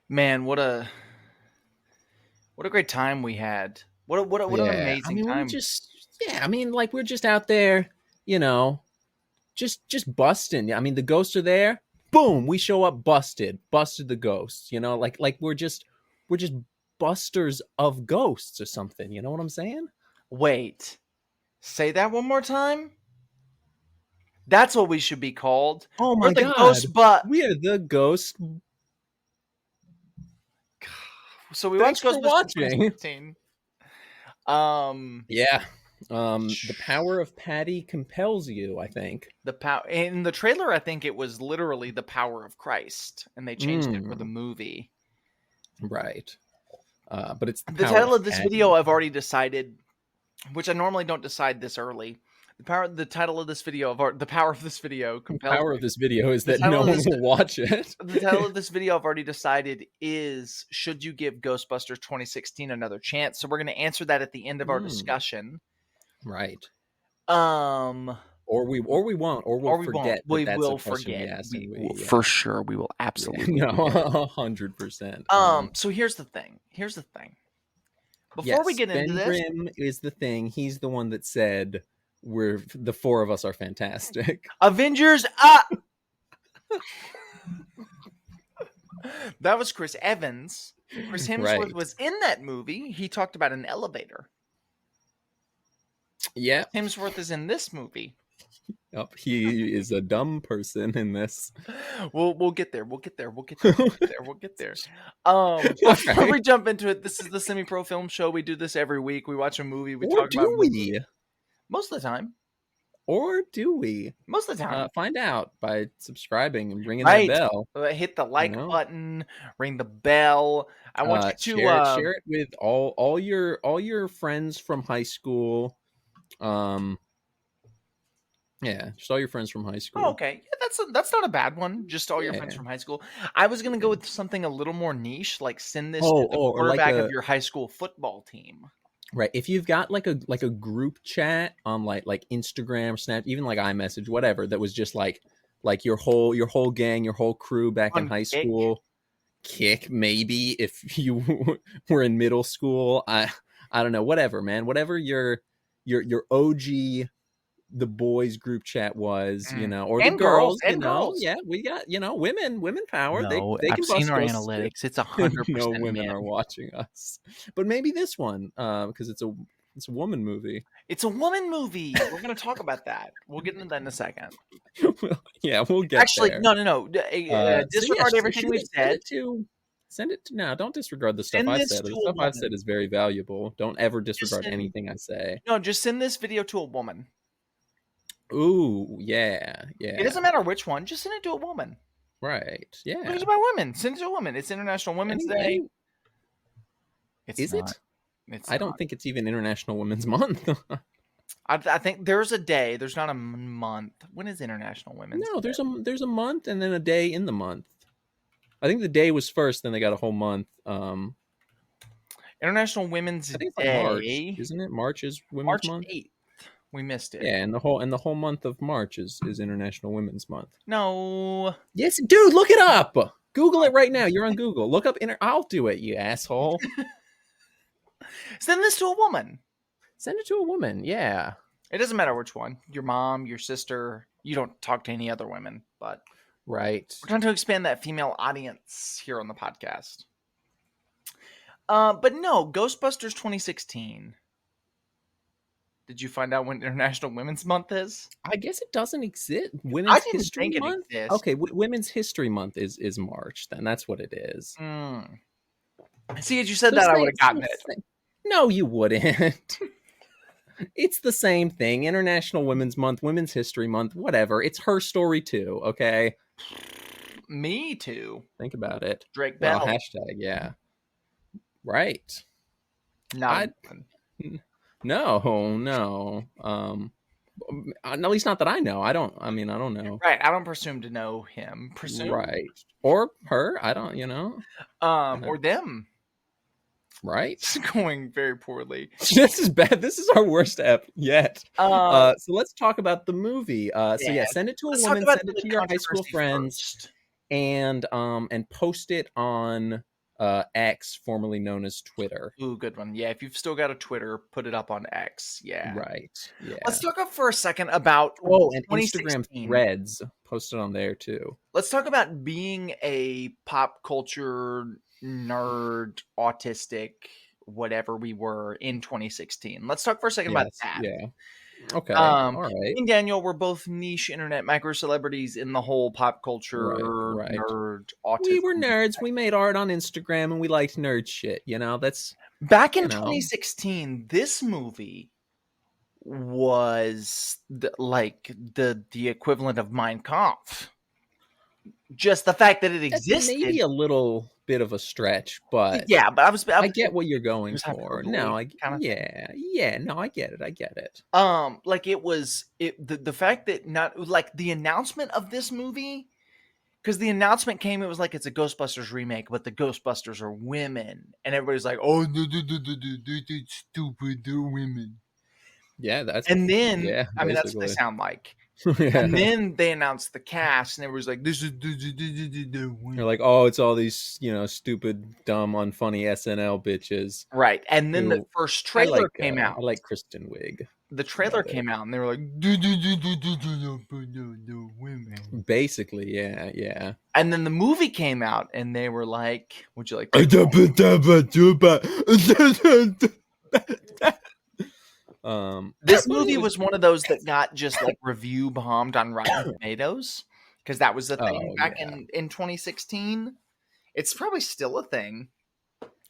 Man, what a great time we had. What an Yeah, I amazing mean, time. like we're just out there, you know, just busting. I mean, the ghosts are there. Boom, we show up, busted the ghosts. You know, like we're just busters of ghosts or something. You know what I'm saying? Wait, say that one more time? That's what we should be called. Oh We're my the god, ghost but we are the ghost. so we Thanks watched for Ghostbusters watching. 2016. Yeah, the power of Patty compels you. I think. The power in the trailer, I think it was literally the power of Christ, and they changed it for the movie. Right. But it's the The power title of of this Patty. video I've already decided, which I normally don't decide this early. The title of this video the power of this video The compels power me. of this video is The that title no of one this will watch it. the title of this video I've already decided is should you give Ghostbusters 2016 another chance? So we're going to answer that at the end of our discussion. Right. Um Or we won't, or we'll or we won't. forget that We that's a will question we forget. asked, and For sure we will absolutely no, forget. 100%. So here's the thing. Before we Yes, get into Ben this, Grimm is the thing. He's the one that said we're the four of us are fantastic. Avengers that was Chris Evans. Chris Hemsworth Right. was in that movie. He talked about an elevator. Yeah. Hemsworth is in this movie. Oh, he is a dumb person in this. We'll get there. We'll get there. Before we jump into it, this is the Semi Pro Film Show. We do this every week. We watch a movie. We Or talk about do movies. we? Most of the time. Or do we? Most of the time. Find out by subscribing and ringing that bell. Hit the like button, ring the bell. I want you to share it with all your friends from high school. Yeah, just all your friends from high school. Oh, okay. Yeah, that's not a bad one. Just all your friends from high school. I was gonna go with something a little more niche, like send this to the quarterback of your high school football team. Right. If you've got like a group chat on like Instagram, Snap, even like iMessage, whatever, that was just like your whole gang, your whole crew back in high school. Kick, maybe if you were in middle school. I don't know. Whatever, man. Whatever your OG the boys group chat was, you know, or and the girls, and you know, girls. Yeah, we got, you know, women power. No, they I've can seen bust our us. analytics. It's 100%. No women are watching us, but maybe this one, because it's a woman movie. It's a woman movie. We're gonna talk about that. We'll get into that in a second. Yeah, we'll get there. No. Disregard everything we've said. Send it to now. Don't disregard the stuff I've said. The stuff I've said is very valuable. Don't ever disregard anything I say. No, just send this video to a woman. Ooh, yeah. It doesn't matter which one. Just send it to a woman. Right. Yeah. It's about women. Send it to a woman. It's International Women's Day. Is it? I don't think it's even International Women's Month. I think there's a day. There's not a month. When is International Women's Day? No, there's a month and then a day in the month. I think the day was first, then they got a whole month. International Women's I think it's Day, like March, isn't it? March is Women's Month. 8th. We missed it. Yeah, and the whole month of March is International Women's Month. No. Yes, dude, look it up. Google it right now. You're on Google. Look up I'll do it, you asshole. Send this to a woman. Send it to a woman. Yeah. It doesn't matter which one. Your mom, your sister. You don't talk to any other women, but right. We're trying to expand that female audience here on the podcast. But no, Ghostbusters 2016. Did you find out when International Women's Month is? I guess it doesn't exist. Women's History Month? Exists. Okay, Women's History Month is March. Then that's what it is. See, as you said that, I would have gotten it. No, you wouldn't. It's the same thing. International Women's Month, Women's History Month, whatever. It's her story too, okay? Me too. Think about it. Drake Bell. Hashtag, yeah. Right. No. No. At least not that I know. I don't know. Right. I don't presume to know him. Right. Or her. I don't, or them. Right. It's going very poorly. This is bad. This is our worst ep yet. So let's talk about the movie. So send it to a woman. Send it to your high school friends. and post it on X, formerly known as Twitter. Ooh, good one. Yeah, if you've still got a Twitter, put it up on X. Yeah. Right. Yeah. Let's talk up for a second about and Instagram Threads, posted on there too. Let's talk about being a pop culture nerd, autistic, whatever we were in 2016. Let's talk for a second about that. Yeah. Okay. All right. Me and Daniel were both niche internet micro celebrities in the whole pop culture nerd autism. We were nerds. We made art on Instagram and we liked nerd shit. That's back in 2016. This movie was the equivalent of Mein Kampf. Just the fact that it existed, maybe a little bit of a stretch, but yeah. But I get what you're going for. No, I get it. The fact that not like the announcement of this movie, because the announcement came, it was like it's a Ghostbusters remake, but the Ghostbusters are women, and everybody's like, "Oh, no, stupid, they're women." Yeah, that's and then that's what they sound like. And then they announced the cast, and everybody's like, "This is." They're like, "Oh, it's all these stupid, dumb, unfunny SNL bitches." Right, and then the first trailer came out. I like Kristen Wiig. The trailer came out, and they were like, women. Basically, yeah. And then the movie came out, and they were like, "Would you like?" This movie was one of those that got just like review bombed on Rotten Tomatoes, because that was the thing back in 2016. It's probably still a thing.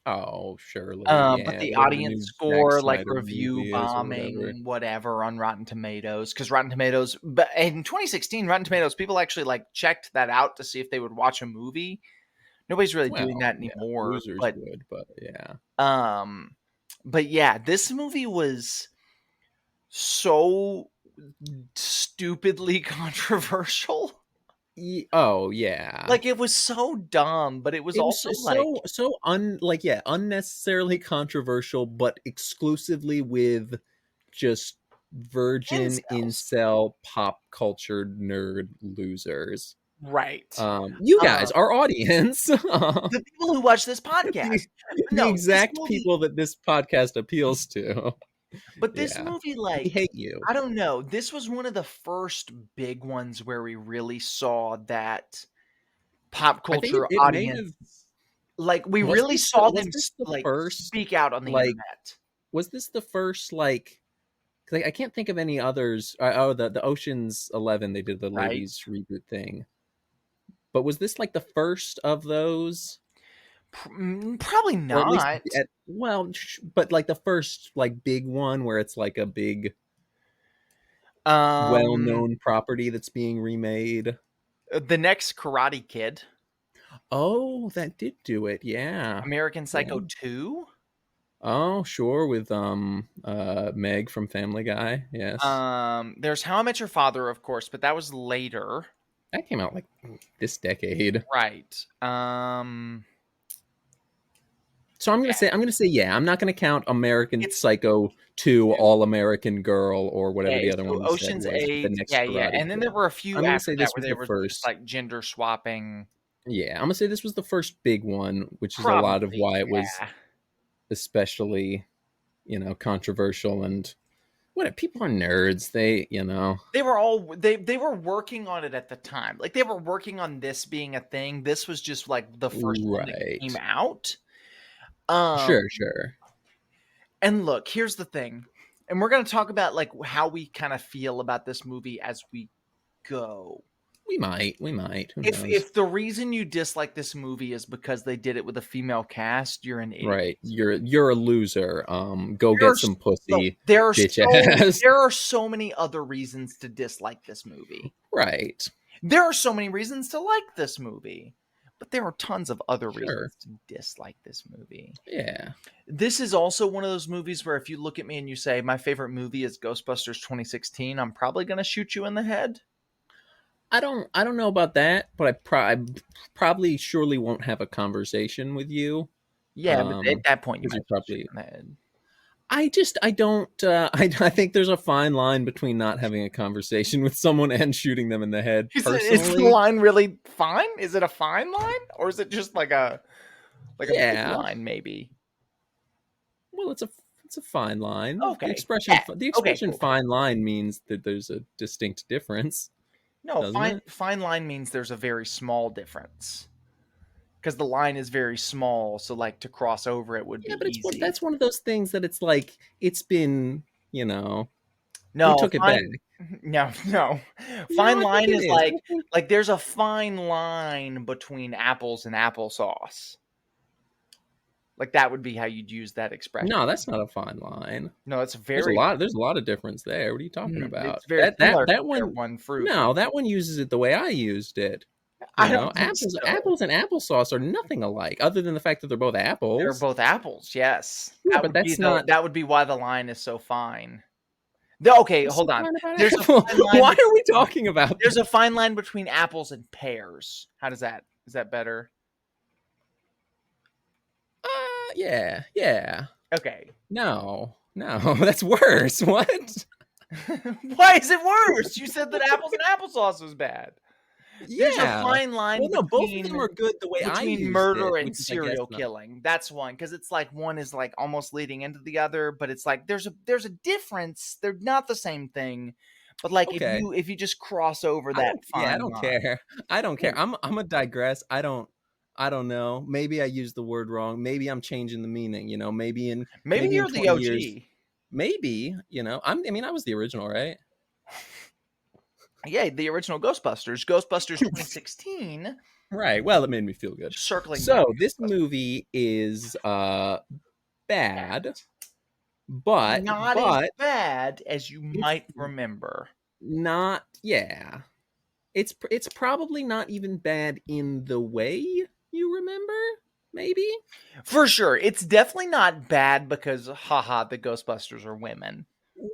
Oh, surely. But the audience score, like review bombing, whatever, on Rotten Tomatoes, because Rotten Tomatoes, but in 2016, Rotten Tomatoes, people actually like checked that out to see if they would watch a movie. Nobody's really doing that anymore. Losers would, but yeah. But yeah, this movie was so stupidly controversial. Oh yeah, like it was so dumb, but it was also unnecessarily controversial, but exclusively with just virgin incel pop culture nerd losers. Right. You guys, our audience, the people who watch this podcast, the exact people that this podcast appeals to. But this movie, like, we hate you. I don't know. This was one of the first big ones where we really saw that pop culture audience. Like, we really saw them speak out on the internet. Was this the first, like, because I can't think of any others. The Ocean's 11, they did the ladies reboot thing. But was this like the first of those? Probably not. But like the first like big one where it's like a big well-known property that's being remade. The next Karate Kid. Oh, that did do it. Yeah. American Psycho 2. Oh, sure, with Meg from Family Guy. Yes. There's How I Met Your Father, of course, but that was later. That came out like this decade. Right. So I'm gonna say yeah. I'm not gonna count American Psycho 2, All American Girl, or whatever the other one was. Ocean's 8. And then there were a few after that where they were just like gender swapping. Yeah, I'm gonna say this was the first big one, which is a lot of why it was especially, controversial. And what, people are nerds. They were working on it at the time. Like they were working on this being a thing. This was just like the first one that came out. Sure. And look, here's the thing. And we're going to talk about like how we kind of feel about this movie as we go. We might. If the reason you dislike this movie is because they did it with a female cast, you're an idiot. Right. You're a loser. Go get some pussy. There are so many other reasons to dislike this movie. Right. There are so many reasons to like this movie. But there are tons of other reasons to dislike this movie. Yeah. This is also one of those movies where if you look at me and you say, my favorite movie is Ghostbusters 2016, I'm probably going to shoot you in the head. I don't know about that, but I probably surely won't have a conversation with you. Yeah, but at that point, you might probably shoot in the head. I think there's a fine line between not having a conversation with someone and shooting them in the head. Is the line really fine? Is it a fine line, or is it just like a big line maybe? Well, it's a fine line. Okay. The expression cool. fine line means that there's a distinct difference. No, fine line means there's a very small difference. Because the line is very small, so like to cross over it would be easy. That's one of those things that it's like it's been, No, we took it back. No. Fine line is like there's a fine line between apples and applesauce. Like that would be how you'd use that expression. No, that's not a fine line. No, it's there's a lot of difference there. What are you talking about? It's very that one fruit. No, that one uses it the way I used it. Apples and applesauce are nothing alike, other than the fact that they're both apples. They're both apples, yes. Yeah, but that's not. That would be why the line is so fine. Okay, hold on. There's a fine line. Why are we talking about? There's a fine line between apples and pears. How does that? Is that better? Yeah. Okay. No, that's worse. What? Why is it worse? You said that apples and applesauce was bad. There's a fine line between, both of them are good the way between murder and serial killing. That's one, because it's like one is like almost leading into the other, but it's like there's a difference. They're not the same thing. But like if you just cross over that fine line. I don't care. I'm gonna digress. I don't know. Maybe I used the word wrong. Maybe I'm changing the meaning. Maybe you're the OG. Years, maybe I was the original, right? Yeah, the original Ghostbusters 2016. Right. Well, it made me feel good. Circling. So this movie is bad, but not as bad as you might remember. Not, yeah. It's probably not even bad in the way you remember. Maybe. For sure, it's definitely not bad because, haha, the Ghostbusters are women.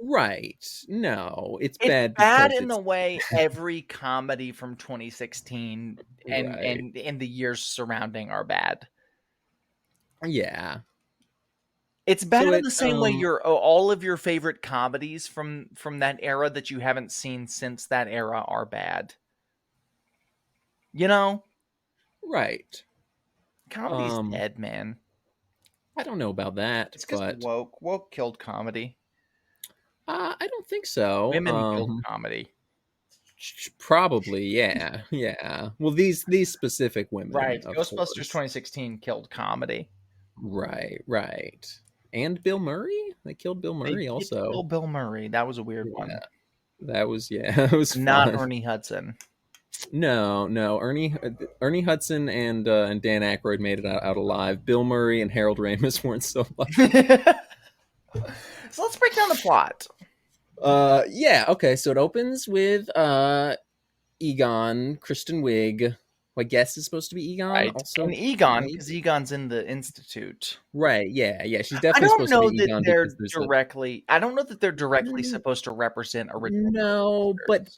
Right. No, it's bad. It's bad in the way every comedy from 2016 and in the years surrounding are bad. Yeah. It's bad in the same way all of your favorite comedies from that era that you haven't seen since that era are bad. Right. Comedy's dead, man. I don't know about that. It's because woke killed comedy. I don't think so. Women killed comedy. Probably, yeah. Well, these specific women, right? Ghostbusters 2016 killed comedy. Right. And Bill Murray. They killed Bill Murray also. Killed Bill Murray. That was a weird one. That was it was not fun. Ernie Hudson. No. Ernie Hudson and Dan Aykroyd made it out alive. Bill Murray and Harold Ramis weren't so lucky. So let's break down the plot. Okay. So it opens with Egon, Kristen Wiig, who I guess is supposed to be Egon. Right. Also, and Egon, because Egon's in the Institute. Right. Yeah. She's definitely supposed to be Egon. I don't know that they're directly supposed to represent original. No, but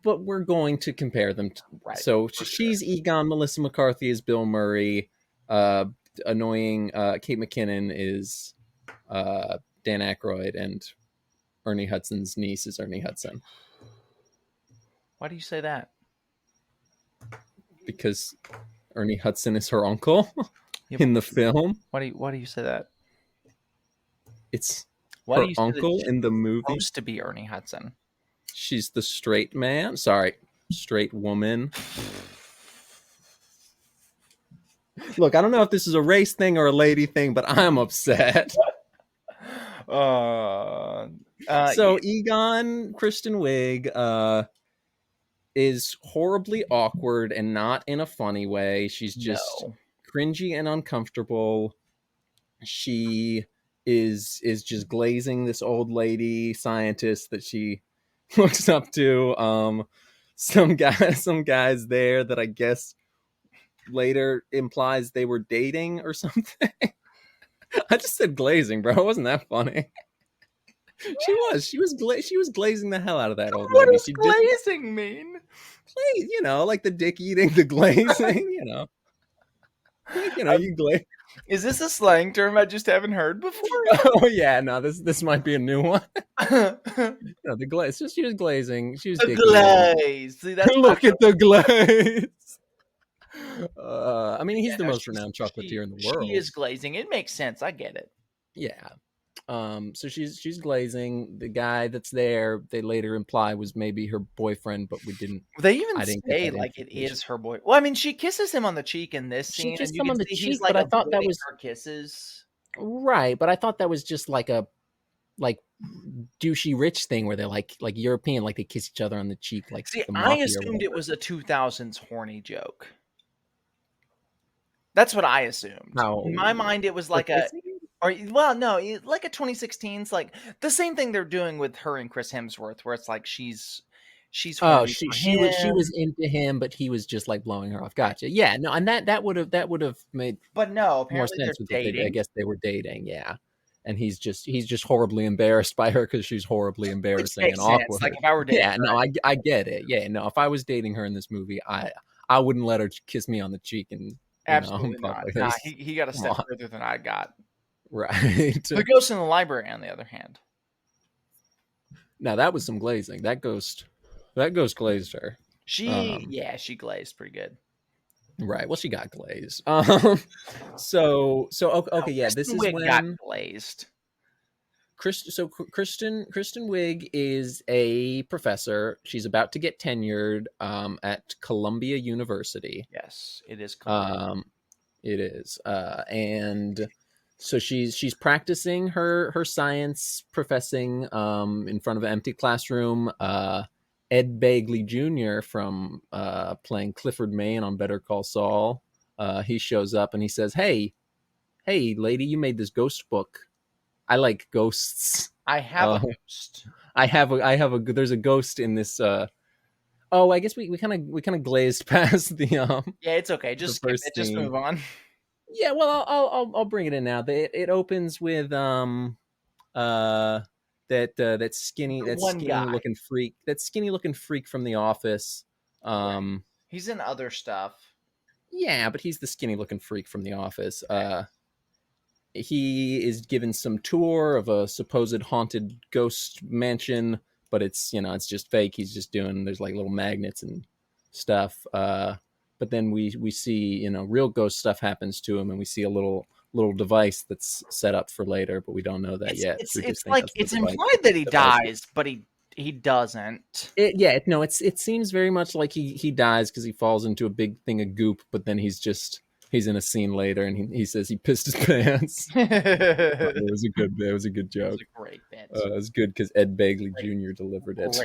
we're going to compare them. Right. So she's Egon. Melissa McCarthy is Bill Murray. Annoying Kate McKinnon is Dan Aykroyd, and Ernie Hudson's niece is Ernie Hudson. Why do you say that? Because Ernie Hudson is her uncle in the film. Why do you say that? It's her uncle in the movie. Supposed to be Ernie Hudson. She's the straight woman. Look, I don't know if this is a race thing or a lady thing, but I'm upset. So Egon, Kristen Wiig, is horribly awkward and not in a funny way. She's just cringy and uncomfortable. She is just glazing this old lady scientist that she looks up to. Some guys there that I guess later implies they were dating or something. I just said glazing, bro. It wasn't that funny. She was glazing the hell out of that old lady. What does glazing mean? Like the dick eating, the glazing, You know, you glaze. Is this a slang term I just haven't heard before? Oh yeah, no, this might be a new one. No, the glaze. So she was glazing. She was The digging in. glaze. See, that's Look at the glaze. I mean, he's yeah, the no, most renowned chocolatier in the she world. is glazing. It makes sense. I get it. Yeah. So she's glazing. The guy that's there, they later imply was maybe her boyfriend, but They even I didn't get say that like it information. is her boy. Well, I mean, she kisses him on the cheek in this She scene, and kissed you him can on the see he's cheek, like but I thought that avoiding was her kisses. right. But I thought that was just like a like douchey rich thing where they're like European, like they kiss each other on the cheek, like See, the I mafia or assumed it whatever. was a 2000s horny joke. That's what I assumed. How In my mind, it was for like a, kissing? or well, no, like a 2016's, like the same thing they're doing with her and Chris Hemsworth, where it's like she's Oh, horny for she him, was into him, but he was just like blowing her off. Gotcha. Yeah, no, and that would have made but no, more apparently they're sense with what they. I dating, guess they were dating. Yeah, and he's just horribly embarrassed by her because she's horribly which embarrassing and makes sense. Like awkward. if I were dating Yeah, no, her, I get it. Yeah, no, if I was dating her in this movie, I wouldn't let her kiss me on the cheek and in absolutely not. public. Nah, There's, he got a come step on, further than I got. right? The ghost in the library, on the other hand, Now that was some glazing. That ghost glazed her. she glazed pretty good. Right. Well, she got glazed. So okay, yeah. This Kristen is Wiig got when glazed. Kristen Wiig is a professor. She's about to get tenured at Columbia University. Yes, it is. It is, and so she's practicing her science professing in front of an empty classroom. Ed Begley Jr. from playing Clifford Maine on Better Call Saul. He shows up and he says, "Hey, lady, you made this ghost book. I like ghosts. I have a ghost. I have a. There's a ghost in this. Oh, I guess we kind of glazed past the Yeah, it's okay. Just skip it. Just move on. Yeah, well, I'll bring it in now. It opens with that skinny looking freak from The Office. Right. He's in other stuff. Yeah, but he's the skinny looking freak from The Office. He is given some tour of a supposed haunted ghost mansion, but it's just fake. He's just there's like little magnets and stuff. But then we see real ghost stuff happens to him, and we see a little device that's set up for later, but we don't know that yet. It's like it's implied that he dies, but he doesn't. It seems very much like he dies because he falls into a big thing of goop, but then he's in a scene later and he says he pissed his pants. It was a good joke. It was a great bit. It was good because Ed Begley Jr. delivered it.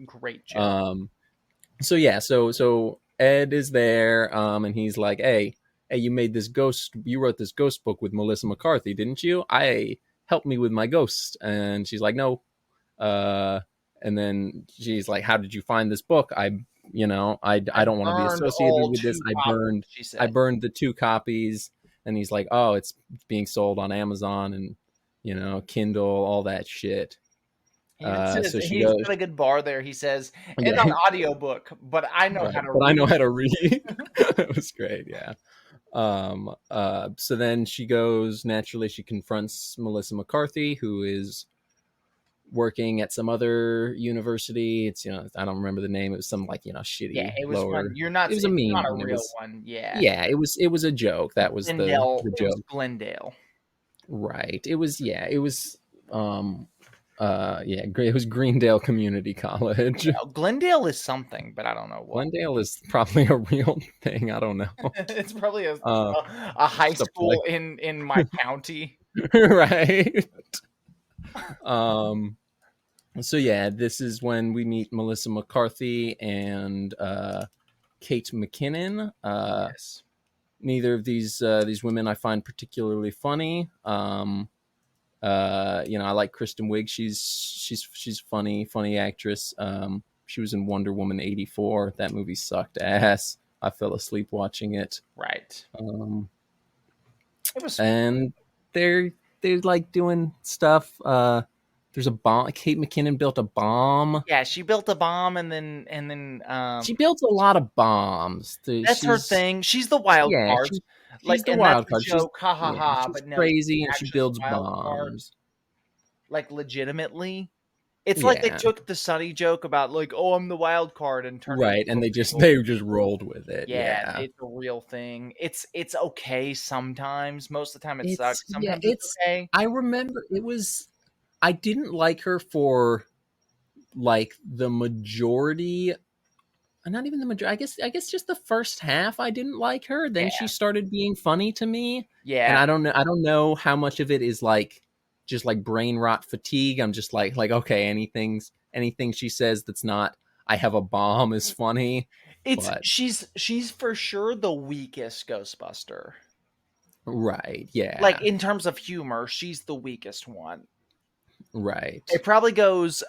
Great joke. So Ed is there, and he's like, hey, you wrote this ghost book with Melissa McCarthy, didn't you? Help me with my ghost. And she's like, no. And then she's like, how did you find this book? I don't want to be associated with this. I burned the 2 copies. And he's like, oh, it's being sold on Amazon and Kindle, all that shit. So he's got a good bar there. He says, it's an audiobook, but I know how to read. I know how to read. It was great, yeah. So then she confronts Melissa McCarthy, who is working at some other university. It's I don't remember the name. It was some shitty. Yeah, it was lower. One. You're not. It was a meme. Not a real one. Yeah. Yeah, it was a joke. That was the joke. It was Glendale. Right. It was. Yeah. It was. It was Greendale Community College. Yeah, Glendale is something, but I don't know what. Glendale is probably a real thing. I don't know. It's probably a high school in my county. Right. So yeah, this is when we meet Melissa McCarthy and Kate McKinnon. Yes. Neither of these women I find particularly funny. I like Kristen Wiig. She's funny actress. She was in Wonder Woman 84. That movie sucked ass. I fell asleep watching it. Right. It was, and they're like doing stuff. There's a bomb. Kate McKinnon built a bomb. Yeah, she built a bomb, and then she built a lot of bombs. That's her thing. She's the wild card. She's the and that's wild the card. joke, ha ha ha. She's But no, crazy and she actually the builds wild card, bombs. like legitimately. It's like they Yeah. took the Sunny joke about like, oh, I'm the wild card, and turned it Right, into and a they just real rolled with it. yeah, Yeah. it's a real thing. It's okay sometimes. Most of the time it sucks. Yeah, Sometimes it's okay. I remember I didn't like her for like the majority, not even the majority. I guess just the first half I didn't like her. Then she Yeah. started being funny to me. And Yeah. I don't know how much of it is like just like brain rot fatigue. I'm just like okay, anything she says that's not I have a bomb is funny. It's But she's for sure the weakest Ghostbuster. right, Like yeah. in terms of humor, she's the weakest one. Right. It probably goes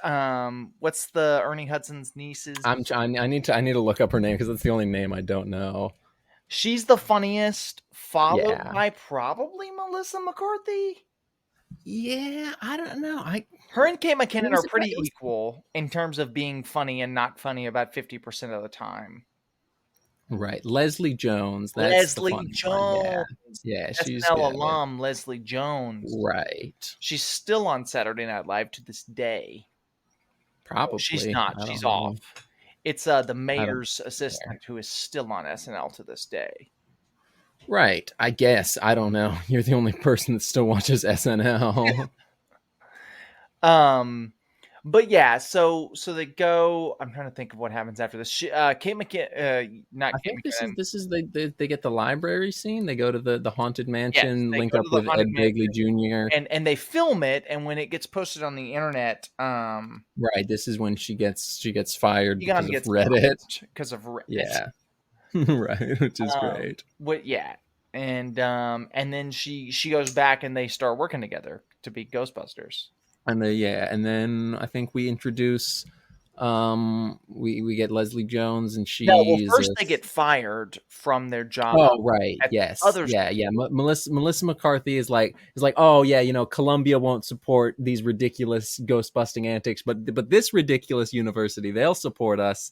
what's the Ernie Hudson's niece's? I need to look up her name because that's the only name I don't know. She's the funniest, followed Yeah. by probably Melissa McCarthy. Yeah, I don't know. Her and Kate McKinnon are pretty It was equal in terms of being funny and not funny about 50% of the time. right. Leslie Jones, that's the Leslie funny one. Yeah. Jones, Yeah, she's SNL good. alum Leslie Jones. Right. She's still on Saturday Night Live to this day. Oh, she's Probably. not. I She's don't off. know. It's the I don't mayor's care. assistant who is still on SNL to this day. Right. I guess. I don't know. You're the only person that still watches SNL. But yeah, so they go. I'm trying to think of what happens after this. Kate McKinnon, not I Kate think McKinnon. this is they get the library scene. They go to the haunted Yes, mansion, they link go up to the with haunted Ed mansion Begley Jr. and they film it. And when it gets posted on the internet, Right. This is when she gets fired because Egon of gets Reddit. because of Reddit. Yeah. Right, which is great. What? Yeah, and then she goes back and they start working together to be Ghostbusters. And then I think we introduce we get Leslie Jones and No, well, she's first they get fired from their job oh right, at the yes, other yeah, yeah. Melissa McCarthy is like oh yeah, Columbia won't support these ridiculous ghost busting antics, but this ridiculous university, they'll support us.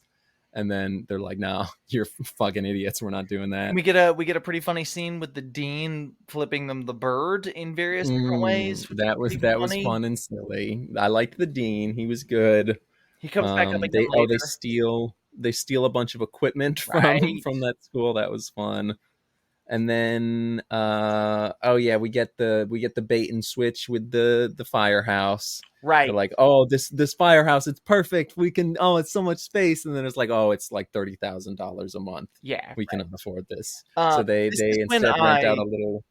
And then they're like, no, you're fucking idiots, we're not doing that. We get a pretty funny scene with the dean flipping them the bird in various different ways, which is pretty That was funny. fun and silly. I liked the dean, he was good. He comes back up again They later, steal a bunch of equipment right? from that school. That was fun. And then oh yeah, we get the bait and switch with the firehouse. They're Right. like, oh, this firehouse, it's perfect. We can, oh, it's so much space. And then it's like, oh, it's like $30,000 a month. Yeah, We right. can afford this. So they This is when instead rent out a little.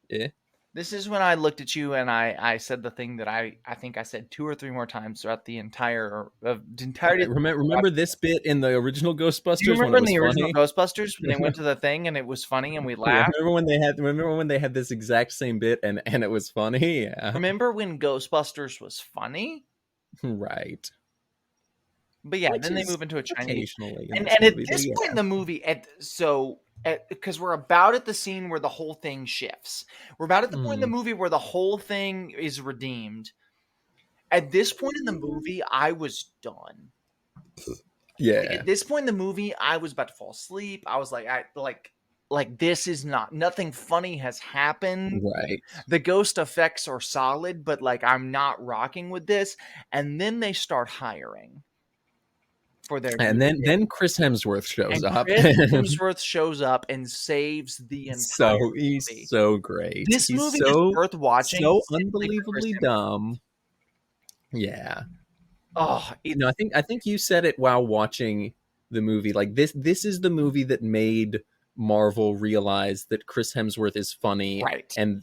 Yeah. This is when I looked at you and I said the thing that I think I said 2 or 3 more times throughout the entirety. Right. Remember this bit in the original Do you Ghostbusters when remember it in was the original funny? Ghostbusters when they went to the thing and it was funny and we Yeah, laughed? remember when they had this exact same bit and it was funny? Yeah. Remember when Ghostbusters was funny? Right. But yeah, Which then they is move into a Chinese. occasionally in And this at movie, but this yeah. point in the movie, because we're about at the scene where the whole thing shifts. We're about at the point in the movie where the whole thing is redeemed. At this point in the movie, I was done. Yeah. Like, at this point in the movie, I was about to fall asleep. I was like this is nothing funny has happened. Right. The ghost effects are solid, but like I'm not rocking with this. And then they start hiring for their And then Chris Hemsworth shows up. Chris Hemsworth shows up and saves the entire He's movie. so great. This He's movie is worth watching. So simply for Chris unbelievably Hemsworth. dumb. Yeah. Oh, No, I think you said it while watching the movie. Like this is the movie that made Marvel realize that Chris Hemsworth is funny, right, and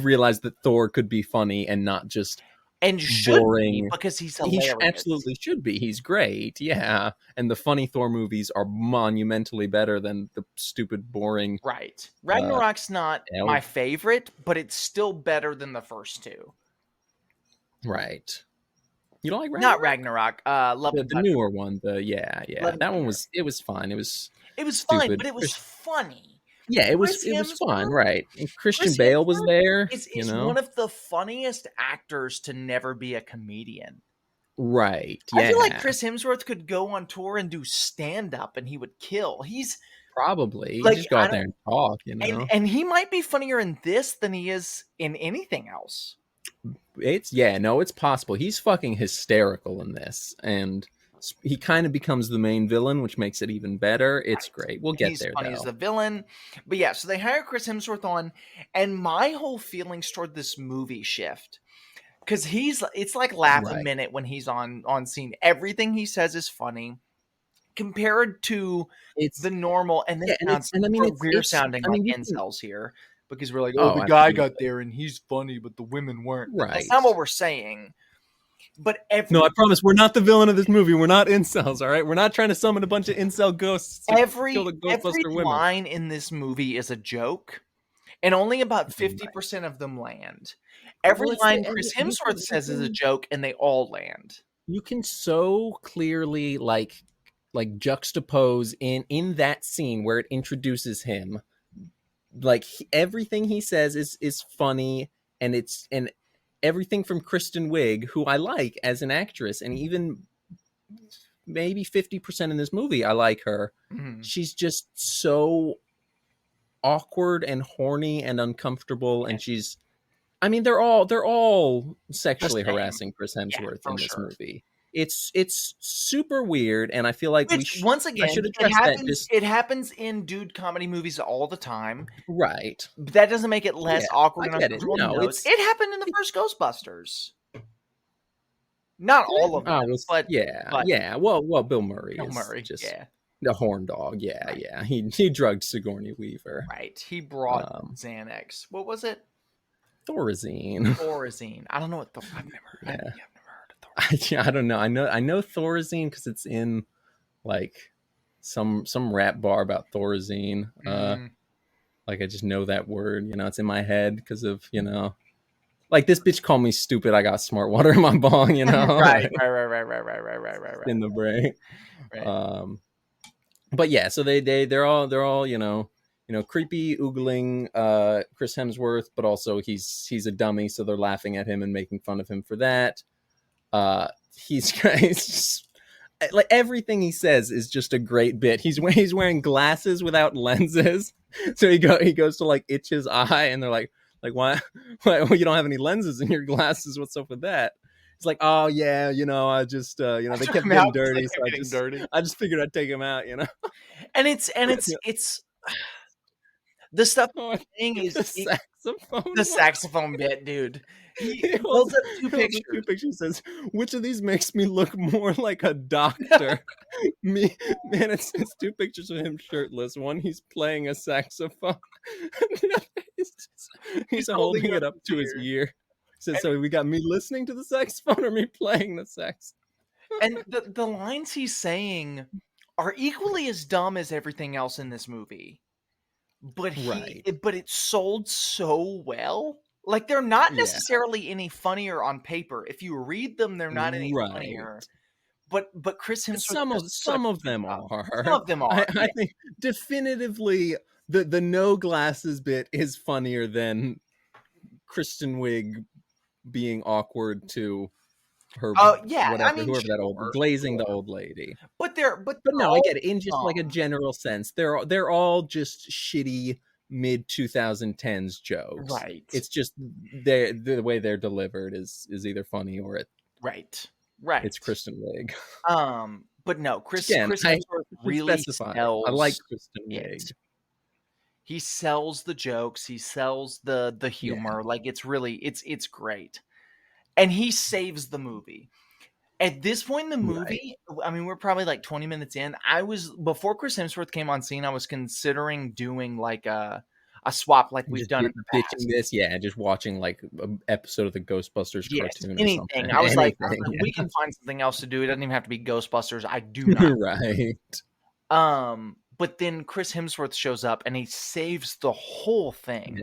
realize that Thor could be funny and not just and should boring. be, because he's hilarious. He absolutely should be. He's great. Yeah. And the funny Thor movies are monumentally better than the stupid, boring. Right. Ragnarok's not L. my favorite, but it's still better than the first two. Right. You don't like Ragnarok? Not Ragnarok. Love the newer one. Yeah. That one was fine. It was fine, stupid. but it was funny. Yeah, it was fun, right? And Christian Bale was there. Is one of the funniest actors to never be a comedian. Right. Yeah. I feel like Chris Hemsworth could go on tour and do stand-up and he would kill. He's Probably. Like, Just go out there and talk, you know? And he might be funnier in this than he is in anything else. It's possible. He's fucking hysterical in this, and he kind of becomes the main villain, which makes it even better. It's great. We'll get there, funny though. as the villain. But yeah, so they hire Chris Hemsworth on, and my whole feelings toward this movie shift. Because it's like laugh a minute when he's on scene. Everything he says is funny compared to the normal, and then we're sounding like incels here because we're like, the guy got there and he's funny, but the women weren't. Right. That's not what we're saying. But no, I promise we're not the villain of this movie. We're not incels, all right? We're not trying to summon a bunch of incel ghosts to kill the Ghostbuster women. Every line in this movie is a joke, and only about 50% of them land. Every line Chris Hemsworth says is a joke, and they all land. You can so clearly like juxtapose in that scene where it introduces him. Like everything he says is funny, and everything from Kristen Wiig, who I like as an actress, and even maybe 50% in this movie, I like her. Mm-hmm. She's just so awkward and horny and uncomfortable, and she's, I mean, they're all sexually harassing Chris Hemsworth in this movie. It's super weird, and I feel like once again, it happens in dude comedy movies all the time, right? But that doesn't make it less awkward. And uncomfortable. No, it happened in the first Ghostbusters. Not all of them, but Well, Bill Murray is just the horn dog. Yeah. He drugged Sigourney Weaver. Right. He brought Xanax. What was it? Thorazine. I don't know what I've never heard of Thorazine. I don't know. I know Thorazine because it's in like some rap bar about Thorazine. Like I just know that word. You know, it's in my head because of like this bitch called me stupid. I got smart water in my bong. You know, right. In the brain. Right. But yeah, so they're all creepy oogling Chris Hemsworth, but also he's a dummy, so they're laughing at him and making fun of him for that. He's just, like everything he says is just a great bit. He's wearing glasses without lenses, so he goes to like itch his eye, and they're like why you don't have any lenses in your glasses? What's up with that? It's like, oh yeah, I just they kept getting dirty, so I just figured I'd take him out, And it's the stuff thing is the saxophone bit, dude. He holds up two pictures. Says, which of these makes me look more like a doctor? It's two pictures of him shirtless. One, he's playing a saxophone. he's holding it up to his ear. Says, so we got me listening to the saxophone or me playing the sax? And the lines he's saying are equally as dumb as everything else in this movie. But it's sold so well. Like they're not necessarily any funnier on paper. If you read them, they're not any funnier. But Chris Hemsworth, some of them are. Some of them are. I think definitively the no glasses bit is funnier than Kristen Wiig being awkward to her. Whoever that old glazing the old lady. But no, I get it. In just like a general sense, they're all just shitty mid 2010s jokes. Right. It's just the way they're delivered is either funny or it. Right. It's Kristen Wiig. But no, Chris Hemsworth really sells. I like Kristen Wiig. He sells the jokes. He sells the humor. Yeah. Like it's really it's great, and he saves the movie. At this point in the movie, I mean, we're probably like 20 minutes in. Before Chris Hemsworth came on scene, I was considering doing like a swap like we've done in the past. Just watching like an episode of the Ghostbusters cartoon. Anything. Or something. I was like, we can find something else to do. It doesn't even have to be Ghostbusters. I do not. Right. But then Chris Hemsworth shows up and he saves the whole thing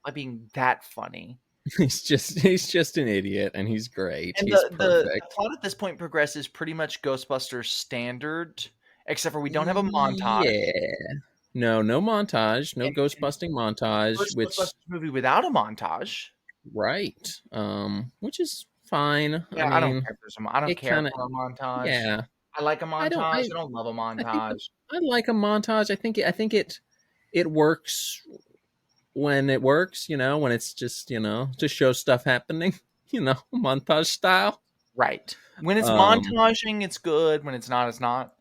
by being that funny. He's just an idiot, and he's great. And he's perfect. The plot at this point progresses pretty much Ghostbusters standard, except for we don't have a montage. Yeah. No montage. No ghostbusting montage. First Ghostbusters movie without a montage. Right. Which is fine. Yeah, I don't care if there's I don't care for a montage. Yeah. I like a I don't. montage. I don't love a I think montage. I like a montage. I think it works when it works. When it's just to show stuff happening. Montage style. Right. When it's Um. montaging, it's good. When it's not, it's not.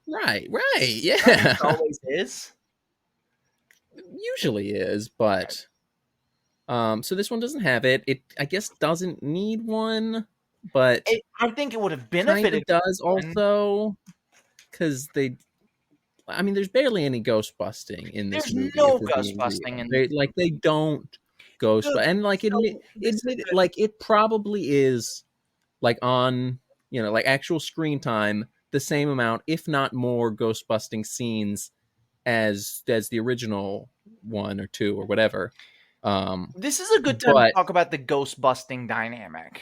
Right. Right. I mean, Yeah. it always is. Usually is, Right. but so this one doesn't have it. It I guess doesn't need one, but I think it would have kind benefited of does from one. also because there's barely any ghost busting in this There's movie if no we're ghost being busting real. in this They don't ghost movie. and like So this is a admit good. like it probably is like on like actual screen time the same amount if not more ghost busting scenes as the original one or two or whatever. This is a good time to But talk about the ghost busting dynamic.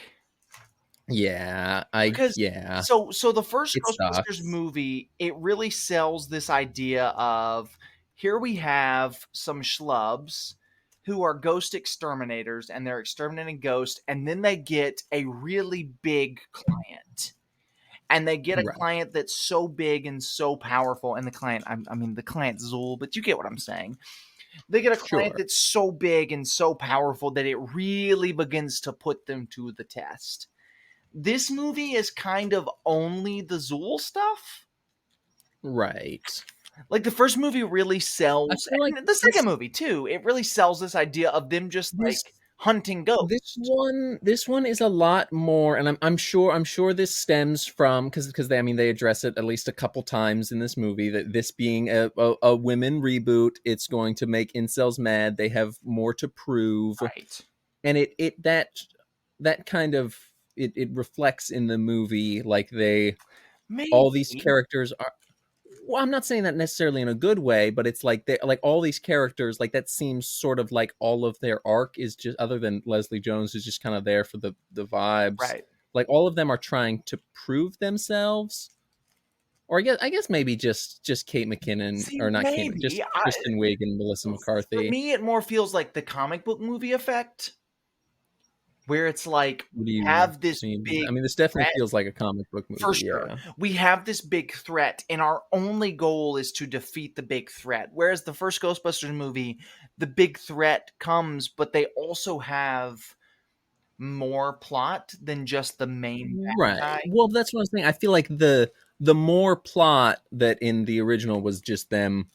yeah, Because yeah, so the first it Ghostbusters sucks. movie, it really sells this idea of here we have some schlubs who are ghost exterminators and they're exterminating ghosts, and then they get a really big client. And they get a Right. client that's so big and so powerful, and the client, I mean, the client's Zool, but you get what I'm saying. They get a client Sure. that's so big and so powerful that it really begins to put them to the test. This movie is kind of only the Zool stuff. Right. Like the first movie really I sells, feel like and the second movie too. It really sells this idea of them just this like hunting this ghosts. one this one is a lot more, and I'm sure this stems from because they address it at least a couple times in this movie that this being a women reboot, it's going to make incels mad. They have more to prove, Right. and that kind of it reflects in the movie like all these Maybe. characters are. Well, I'm not saying that necessarily in a good way, but it's like they like all these characters, like that seems sort of like all of their arc is just other than Leslie Jones is just kind of there for the vibes. Right. Like all of them are trying to prove themselves. Or I guess maybe just Kate McKinnon See, or not Kate, just maybe. Kristen Wiig and Melissa For McCarthy. me, it more feels like the comic book movie effect, where it's like What do we you have this mean? big This definitely threat. feels like a comic book For movie. sure. Yeah. We have this big threat, and our only goal is to defeat the big threat. Whereas the first Ghostbusters movie, the big threat comes, but they also have more plot than just the main bad Right. guy. Well, that's what I'm saying. I feel like the more plot that in the original was just them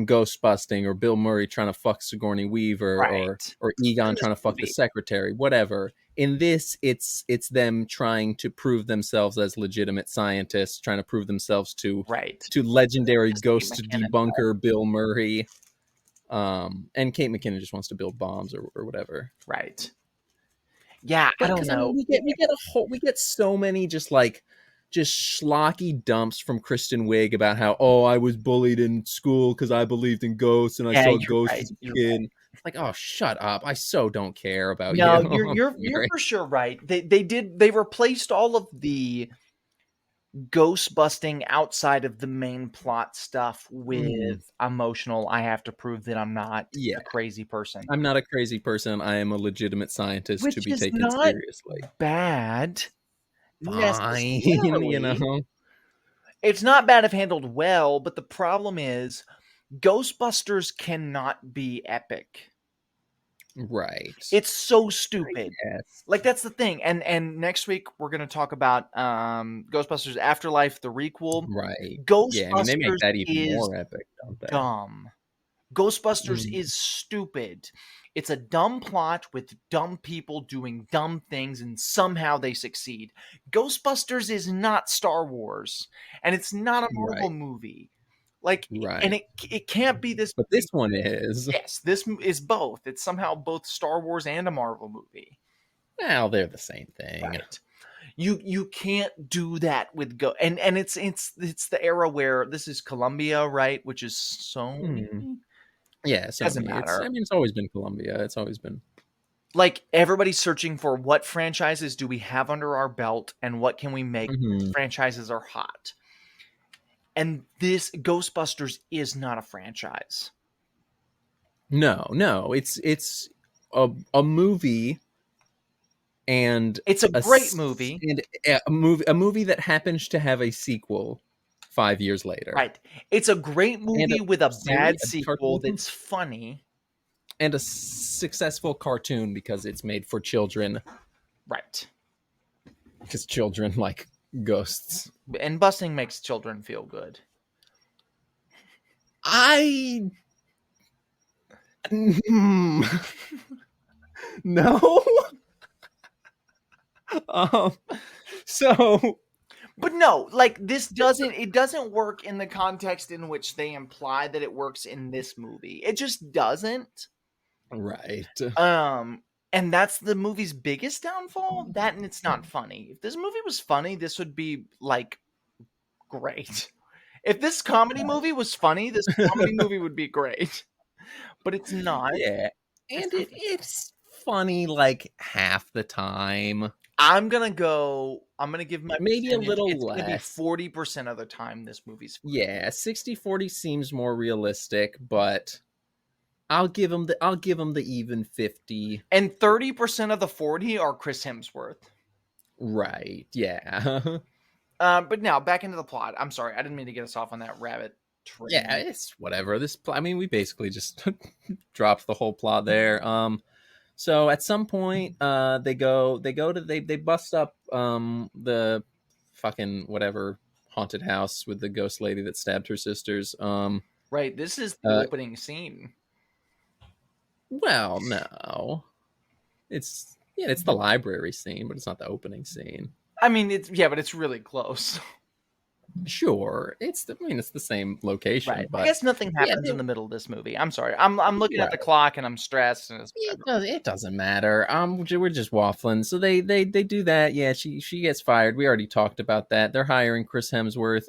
ghost busting or Bill Murray trying to fuck Sigourney Weaver Right. or In Egon this trying to fuck the movie. secretary, whatever. In this, it's them trying to prove themselves as legitimate scientists, trying to prove themselves Right. to legendary Just Kate ghost McKinnon. debunker Bill Murray. And Kate McKinnon just wants to build bombs or whatever. Right. Yeah, I But don't because know. we get so many just schlocky dumps from Kristen Wiig about how I was bullied in school because I believed in ghosts and I Yeah, saw you're ghosts right. as a You're kid. right. It's like, oh, shut up! I so don't care about you. No, I'm you're sorry. for sure right. They replaced all of the ghost busting outside of the main plot stuff Mm, with emotional. I have to prove that I'm not yeah, a crazy person, I'm not a crazy person. I am a legitimate scientist to which be is taken not seriously. bad Fine, necessarily. It's not bad if handled well, but the problem is Ghostbusters cannot be epic. Right? It's so stupid. Yes. Like that's the thing. And next week we're going to talk about Ghostbusters Afterlife, the requel. Right. Yeah. They make Ghostbusters that even is more epic, don't they? dumb. Ghostbusters Mm, is stupid. It's a dumb plot with dumb people doing dumb things, and somehow they succeed. Ghostbusters is not Star Wars, and it's not a Marvel right. movie. Like, and Right. it can't be this But movie. this one is. Yes, this is both. It's somehow both Star Wars and a Marvel movie. Well, they're the same thing. Right. You can't do that with and it's the era where this is Columbia, right? Which is Sony. Mm. Yeah, Doesn't Sony. matter. It's always been Columbia. It's always been. Like everybody's searching for what franchises do we have under our belt and what can we make Mhm. franchises are hot. And this Ghostbusters is not a franchise. No, no. It's a movie and it's a great movie, and a movie that happens to have a sequel 5 years later. Right. It's a great movie with a bad sequel cartoon, that's funny. and a successful cartoon because it's made for children. Right. Because children like ghosts. And busting makes children feel good. No. So, but no, like this doesn't work in the context in which they imply that it works in this movie. It just doesn't. Right. And that's the movie's biggest downfall. That, and it's not funny. If this movie was funny, this would be like great. If this comedy movie was funny, this comedy movie would be great. But it's not. Yeah. And it's funny like half the time. I'm gonna give my maybe a little it's less. Gonna be 40% of the time this movie's funny. Yeah, 60-40 seems more realistic, but I'll give him the even 50. And 30% of the 40 are Chris Hemsworth. Right. Yeah. But now back into the plot. I'm sorry, I didn't mean to get us off on that rabbit train. Yeah, it's whatever. We basically just dropped the whole plot there. So at some point, they bust up the fucking whatever haunted house with the ghost lady that stabbed her sisters. Right. This is the opening scene. Well, no, it's the library scene, but it's not the opening scene. I mean, but it's really close. Sure, it's the same location, right. But I guess nothing happens in the middle of this movie. I'm sorry, I'm looking at the clock and I'm stressed. And it doesn't matter. We're just waffling. So they do that. Yeah, she gets fired. We already talked about that. They're hiring Chris Hemsworth.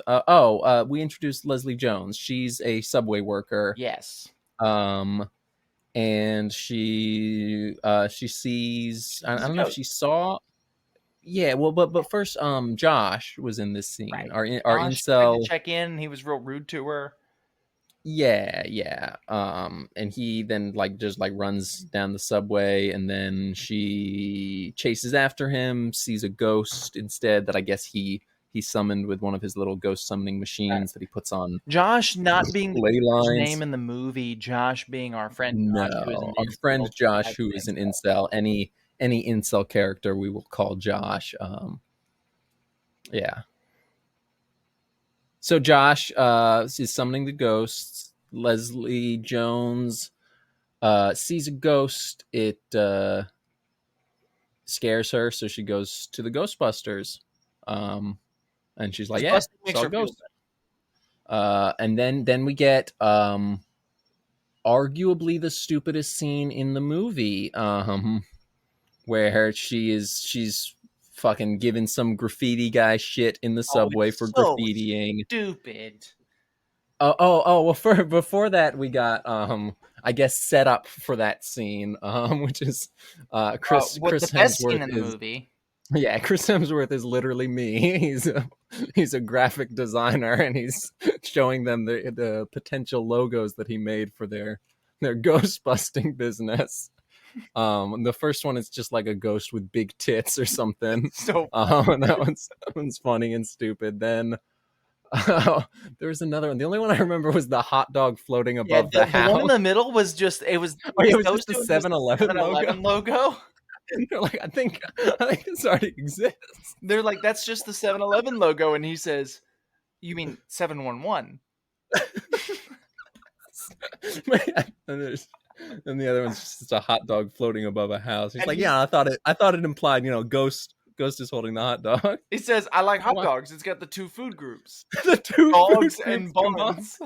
We introduced Leslie Jones. She's a subway worker. Yes. And she sees. I don't know if she saw. Yeah, well, but first, Josh was in this scene. Right. Our Josh incel check in. He was real rude to her. Yeah. And he then just runs down the subway, and then she chases after him, sees a ghost instead that I guess he summoned with one of his little ghost summoning machines that he puts on. Josh not being the name in the movie. Josh being our friend. No, our friend Josh, who is an incel. Any incel character we will call Josh. Yeah. So Josh is summoning the ghosts. Leslie Jones sees a ghost. It scares her, so she goes to the Ghostbusters. And she's like, "Yeah, saw a ghost." And then we get arguably the stupidest scene in the movie. Where she's fucking giving some graffiti guy shit in the subway for graffitiing. Stupid. Well, before that we got I guess set up for that scene, which is Chris the Hemsworth best scene in the movie. Yeah, Chris Hemsworth is literally me. He's a graphic designer, and he's showing them the potential logos that he made for their ghost busting business. The first one is just like a ghost with big tits or something. So and that one's funny and stupid. Then there was another one. The only one I remember was the hot dog floating above the house. The one in the middle was just it was just the 7-Eleven logo. They're like, I think this already exists. They're like, that's just the 7-Eleven logo, and he says, "You mean 711?" And the other one's just a hot dog floating above a house. He's like, yeah, I thought it implied, ghost is holding the hot dog. He says, "I like hot dogs. It's got the two food groups, the two dogs and buns."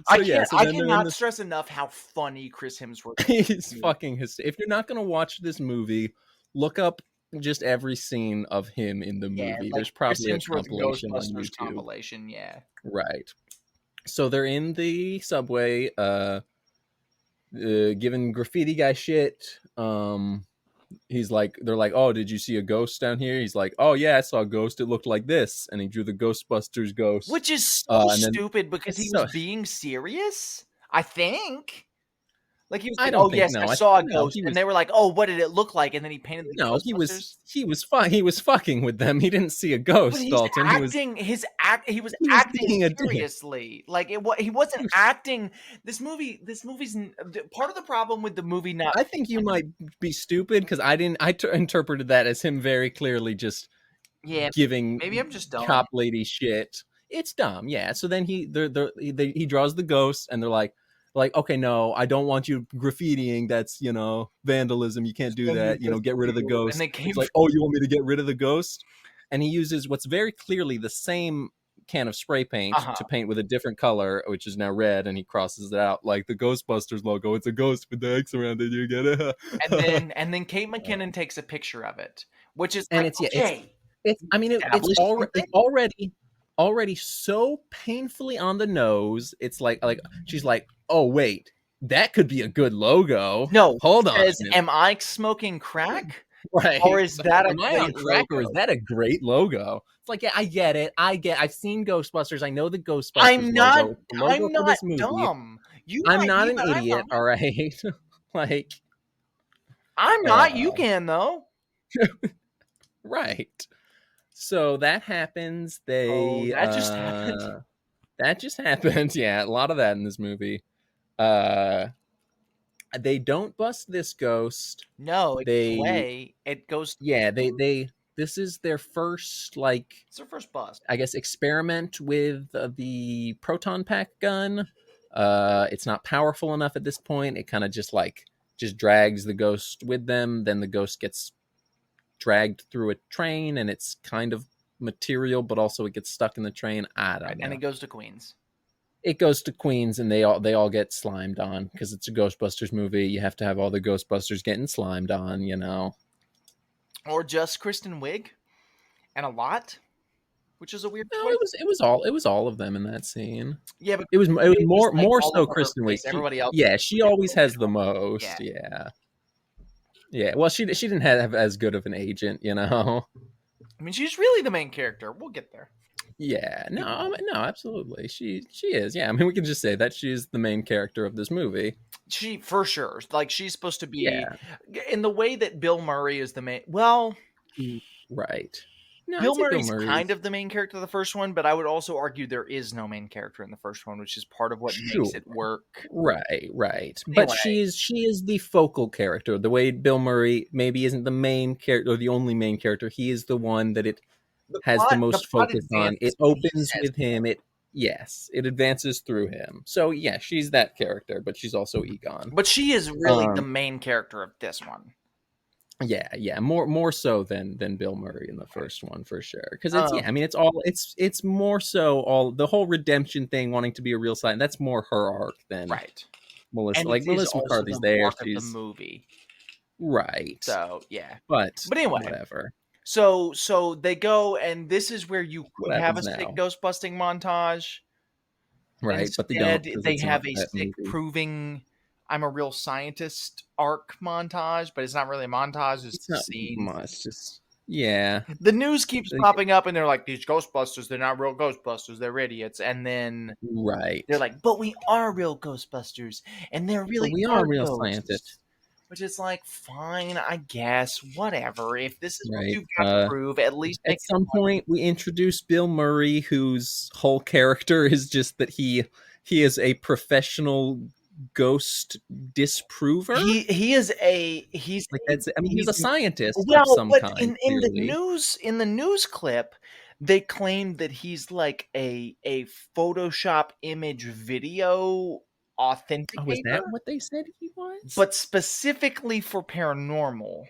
I cannot stress enough how funny Chris Hemsworth is. He's fucking hysterical. If you're not gonna watch this movie, look up just every scene of him in the movie. There's probably a compilation on YouTube. Compilation, yeah. Right. So they're in the subway, giving graffiti guy shit. They're like, "Oh, did you see a ghost down here?" He's like, "Oh yeah, I saw a ghost. It looked like this," and he drew the Ghostbusters ghost, which is so stupid because he was being serious. I think. Like he was I like, don't "Oh think yes, I no. saw a No, ghost," and they were like, "Oh, what did it look like?" And then he painted the no, Ghostbusters. he was fucking with them. He didn't see a But ghost, he's Dalton. acting. He was He was acting being a dick. seriously. Like he wasn't acting. This movie's part of the problem with the movie. Not. I think you might be stupid because I didn't. Interpreted that as him very clearly just Yeah, giving maybe I'm just dumb. cop lady shit. It's dumb, yeah. So then he draws the ghost, and they're like, okay, no, I don't want you graffitiing. That's vandalism. You can't do that. Get rid of the And ghost. they came. It's like, oh, you want me to get rid of the ghost? And he uses what's very clearly the same can of spray paint to paint with a different color, which is now red, and he crosses it out like the Ghostbusters logo. It's a ghost with the X around it. You get it? and then Kate McKinnon takes a picture of it, which is And like, it's already so painfully on the nose. It's like she's like, oh wait, that could be a good logo. No, hold on. Am I smoking crack? Right. Or is that Am I on crack, or is that a great logo? It's like, yeah, I get it. I've seen Ghostbusters. I know the Ghostbusters I'm not, logo. The logo I'm for not this movie. dumb. I'm not an idiot, all right? Like, I'm not. You can though. Right. So that happens. That just happened. That just happened. Yeah, a lot of that in this movie. They don't bust this ghost. No, it goes. Yeah, this is their first it's their first bust. I guess experiment with the proton pack gun. It's not powerful enough at this point. It kind of just drags the ghost with them. Then the ghost gets dragged through a train, and it's kind of material, but also it gets stuck in the train. I don't know. And it goes to Queens. It goes to Queens, and they all get slimed on because it's a Ghostbusters movie. You have to have all the Ghostbusters getting slimed on, Or just Kristen Wiig, and a lot, which is a weird. No, it was all of them in that scene. Yeah, but it was more so Kristen Wiig. Everybody else, she always has the most. Yeah. Well, she didn't have as good of an agent, I mean, she's really the main character. We'll get there. Yeah, no, absolutely. She is. Yeah, I mean, we can just say that she's the main character of this movie. She, for sure. Like, she's supposed to be in the way that Bill Murray is the main. Well, right. No, Bill Murray's kind of the main character of the first one, but I would also argue there is no main character in the first one, which is part of what makes it work. Right. But she is the focal character. The way Bill Murray maybe isn't the main character or the only main character. He is the one that it has the most focus on. It opens with him. It advances through him. So yeah, she's that character, but she's also Egon. But she is really the main character of this one. Yeah, more so than Bill Murray in the first one for sure. Because it's more so all the whole redemption thing, wanting to be a real scientist. That's more her arc than Melissa. And Melissa McCarthy's there. She's the movie, right? So yeah, but anyway, whatever. So they go, and this is where you could have a sick ghost busting montage, right? Instead, but they don't. They have a sick proving I'm a real scientist arc montage, but it's not really a montage. It's not much. Just the news keeps popping up, and they're like, these Ghostbusters, they're not real Ghostbusters, they're idiots. And then they're like, but we are real Ghostbusters, and they're really we are real scientists. Which is like, fine, I guess, whatever. If this is what you've got to prove, at least at some point we introduce Bill Murray, whose whole character is just that he is a professional ghost disprover. He's a scientist of some kind. In the news clip, they claimed that he's like a Photoshop image video authenticator. Oh, is that what they said he was? But specifically for paranormal.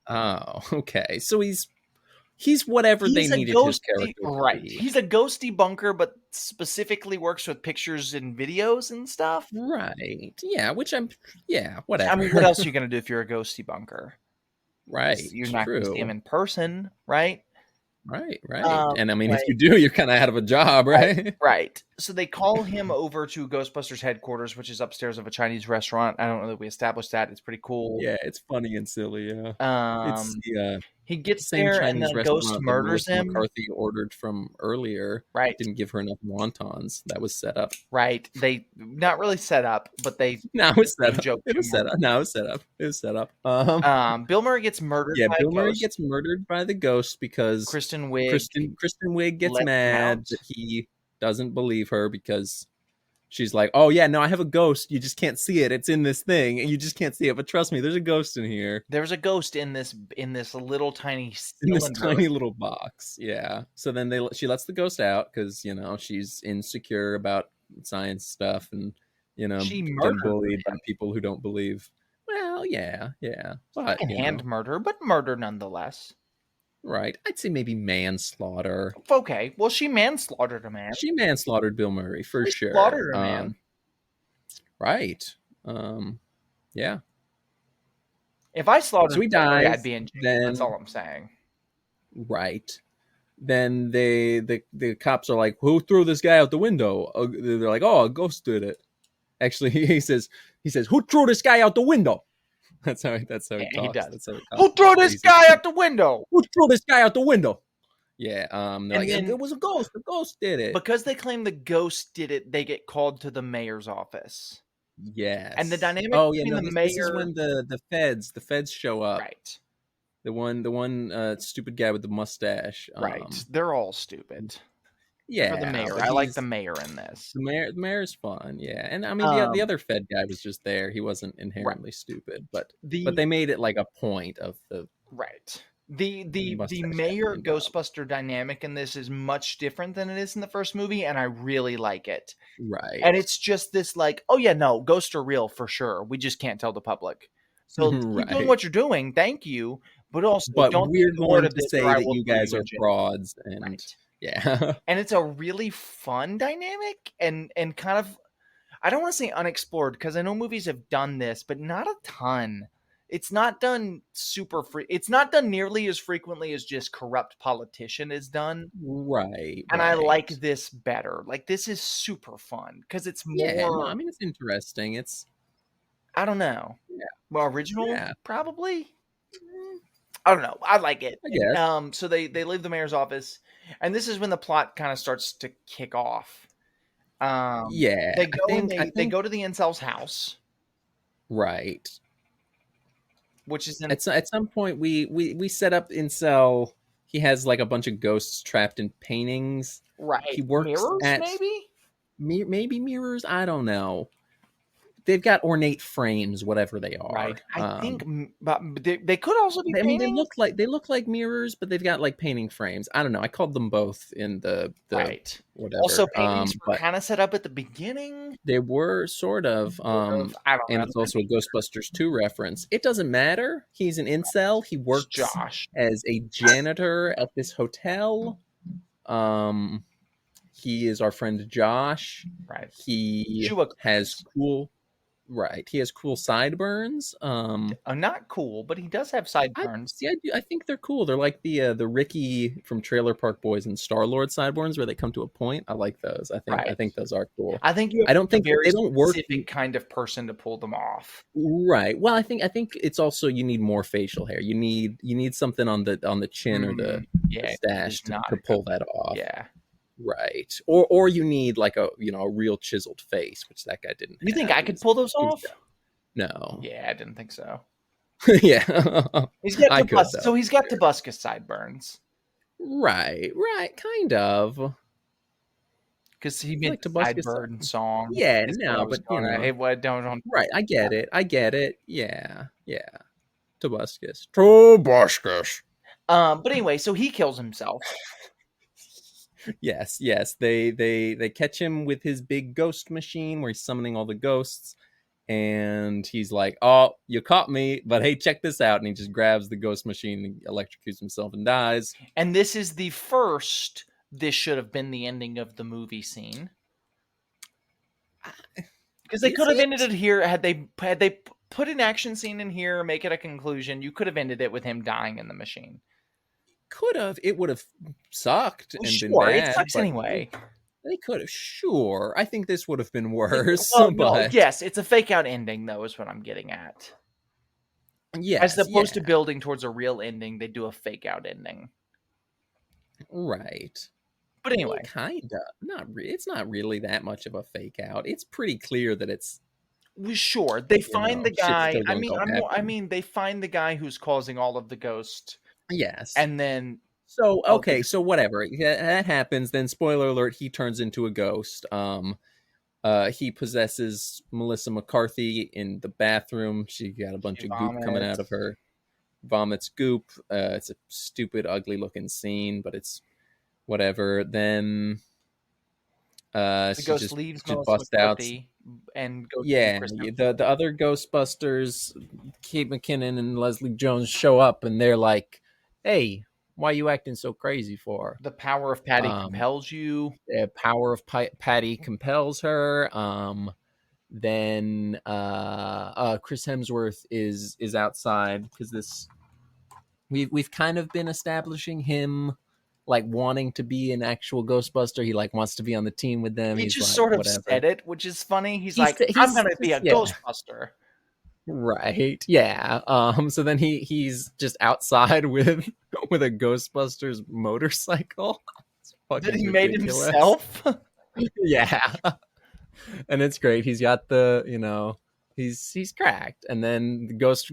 Oh, okay. So he's whatever they needed his character to be. He's a ghost debunker, but specifically works with pictures and videos and stuff. Right. Yeah, whatever. I mean, what else are you going to do if you're a ghost debunker? Right. You're not going to see him in person, right? Right. And I mean, if you do, you're kind of out of a job, right? Right. So they call him over to Ghostbusters headquarters, which is upstairs of a Chinese restaurant. I don't know that we established that. It's pretty cool. Yeah, it's funny and silly. Yeah, it's he the gets same there and Chinese the ghost restaurant that murders him. McCarthy ordered from earlier. Right. Didn't give her enough wontons. That was set up. Right. They not really set up, but they No, it was set up. It was set up. No, it was set up. It was set up. Bill Murray gets murdered. Yeah, by Bill a Murray ghost. gets murdered by the ghost because Kristen Wiig gets mad that he doesn't believe her because she's like, "Oh yeah, no, I have a ghost. You just can't see it. It's in this thing, and you just can't see it. But trust me, there's a ghost in here. There's a ghost in this little tiny cylinder. In this tiny little box." Yeah. So then she lets the ghost out because she's insecure about science stuff, and she been bullied by people who don't believe. Well, yeah. But hand murder, but murder nonetheless. Right. I'd say maybe manslaughter. Okay. Well, she manslaughtered a man. She manslaughtered Bill Murray for sure. Slaughtered a man. Right. Yeah. If I slaughtered so he dies, I'd be in jail. That's all I'm saying. Right. Then the cops are like, "Who threw this guy out the window?" They're like, "Oh, a ghost did it." Actually, he says, "Who threw this guy out the window?" That's how he talks. He does. That's how he Who threw this guy out the window? Who threw this guy out the window? Yeah. It was a ghost. The ghost did it. Because they claim the ghost did it, they get called to the mayor's office. Yes. And the dynamic between the mayor. This is when the feds show up. Right. The one stupid guy with the mustache. Right. They're all stupid. Yeah. For the mayor. I like the mayor in this. The mayor's fun, yeah. And I mean the other Fed guy was just there. He wasn't inherently stupid, but they made it like a point of the right. The mayor Ghostbuster dynamic in this is much different than it is in the first movie, and I really like it. Right. And it's just this like, oh yeah, no, ghosts are real for sure. We just can't tell the public. So keep doing what you're doing. Thank you. But also don't we're going to say that you guys are frauds and right. Yeah. And it's a really fun dynamic and kind of, I don't want to say unexplored because I know movies have done this, but not a ton. It's not done it's not done nearly as frequently as just Corrupt Politician is done. Right. And I like this better. Like this is super fun because it's more. Yeah, no, I mean it's interesting. I don't know. Yeah. Well, original probably. I don't know. I like it. I guess. So they leave the mayor's office, and this is when the plot kind of starts to kick off. Yeah. They go to the incel's house. Right. Which is at some point we set up incel. He has like a bunch of ghosts trapped in paintings. Right. He works mirrors, at maybe mirrors. I don't know. They've got ornate frames, whatever they are. Right. I think, but they could also be. I mean, they look like mirrors, but they've got like painting frames. I don't know. I called them both in the right. Whatever. Also, paintings were kind of set up at the beginning. They were sort of. And it's also a Ghostbusters 2 reference. It doesn't matter. He's an incel. He works as a janitor at this hotel. He is our friend Josh. Right. He has cool. Right, he has cool sideburns. Not cool, but he does have sideburns. I think they're cool. They're like the Ricky from Trailer Park Boys and Star-Lord sideburns, where they come to a point. I like those. I think those are cool. I think I don't think they don't work. Specific kind of person to pull them off. Right. Well, I think it's also you need more facial hair. You need something on the chin or the stash to pull that off. Yeah. Right, or you need like a real chiseled face, which that guy didn't. You think I could pull those off? No. Yeah, I didn't think so. Yeah, he's got so he's got Tobuscus sideburns. Right, kind of. Because he made the sideburn song. Yeah, no, but don't. Right, I get it. Yeah. Tobuscus. But anyway, so he kills himself. Yes. They catch him with his big ghost machine where he's summoning all the ghosts, and he's like, "Oh, you caught me, but hey, check this out!" And he just grabs the ghost machine and electrocutes himself and dies. And this is the first. This should have been the ending of the movie scene, because they could have ended it here had they put an action scene in here, make it a conclusion. You could have ended it with him dying in the machine. Could have. It would have sucked and been sure, bad. It sucks anyway. They could have, sure. I think this would have been worse. Well, no, yes, it's a fake out ending, though, is what I'm getting at. Yes, as opposed to building towards a real ending, they do a fake out ending. Right. But anyway, kinda. It's not really that much of a fake out. It's pretty clear that it's. Sure, they find the guy. I mean, they find the guy who's causing all of the ghost. Yes, and then so okay, so whatever that happens. Then, spoiler alert: he turns into a ghost. He possesses Melissa McCarthy in the bathroom. She got a bunch of goop coming out of her. Vomits goop. It's a stupid, ugly looking scene, but it's whatever. Then the ghost leaves Melissa McCarthy and goes the other Ghostbusters, Kate McKinnon and Leslie Jones, show up, and they're like, "Hey, why are you acting so crazy for?" The power of Patty compels you. The power of Patty compels her. Then Chris Hemsworth is outside because we've kind of been establishing him like wanting to be an actual Ghostbuster. He like wants to be on the team with them. He just sort of said it, which is funny. He's like, I'm gonna be a Ghostbuster. Right. Yeah. So then he's just outside with a Ghostbusters motorcycle. That he made himself. Yeah. And it's great. He's got the, he's cracked. And then the ghost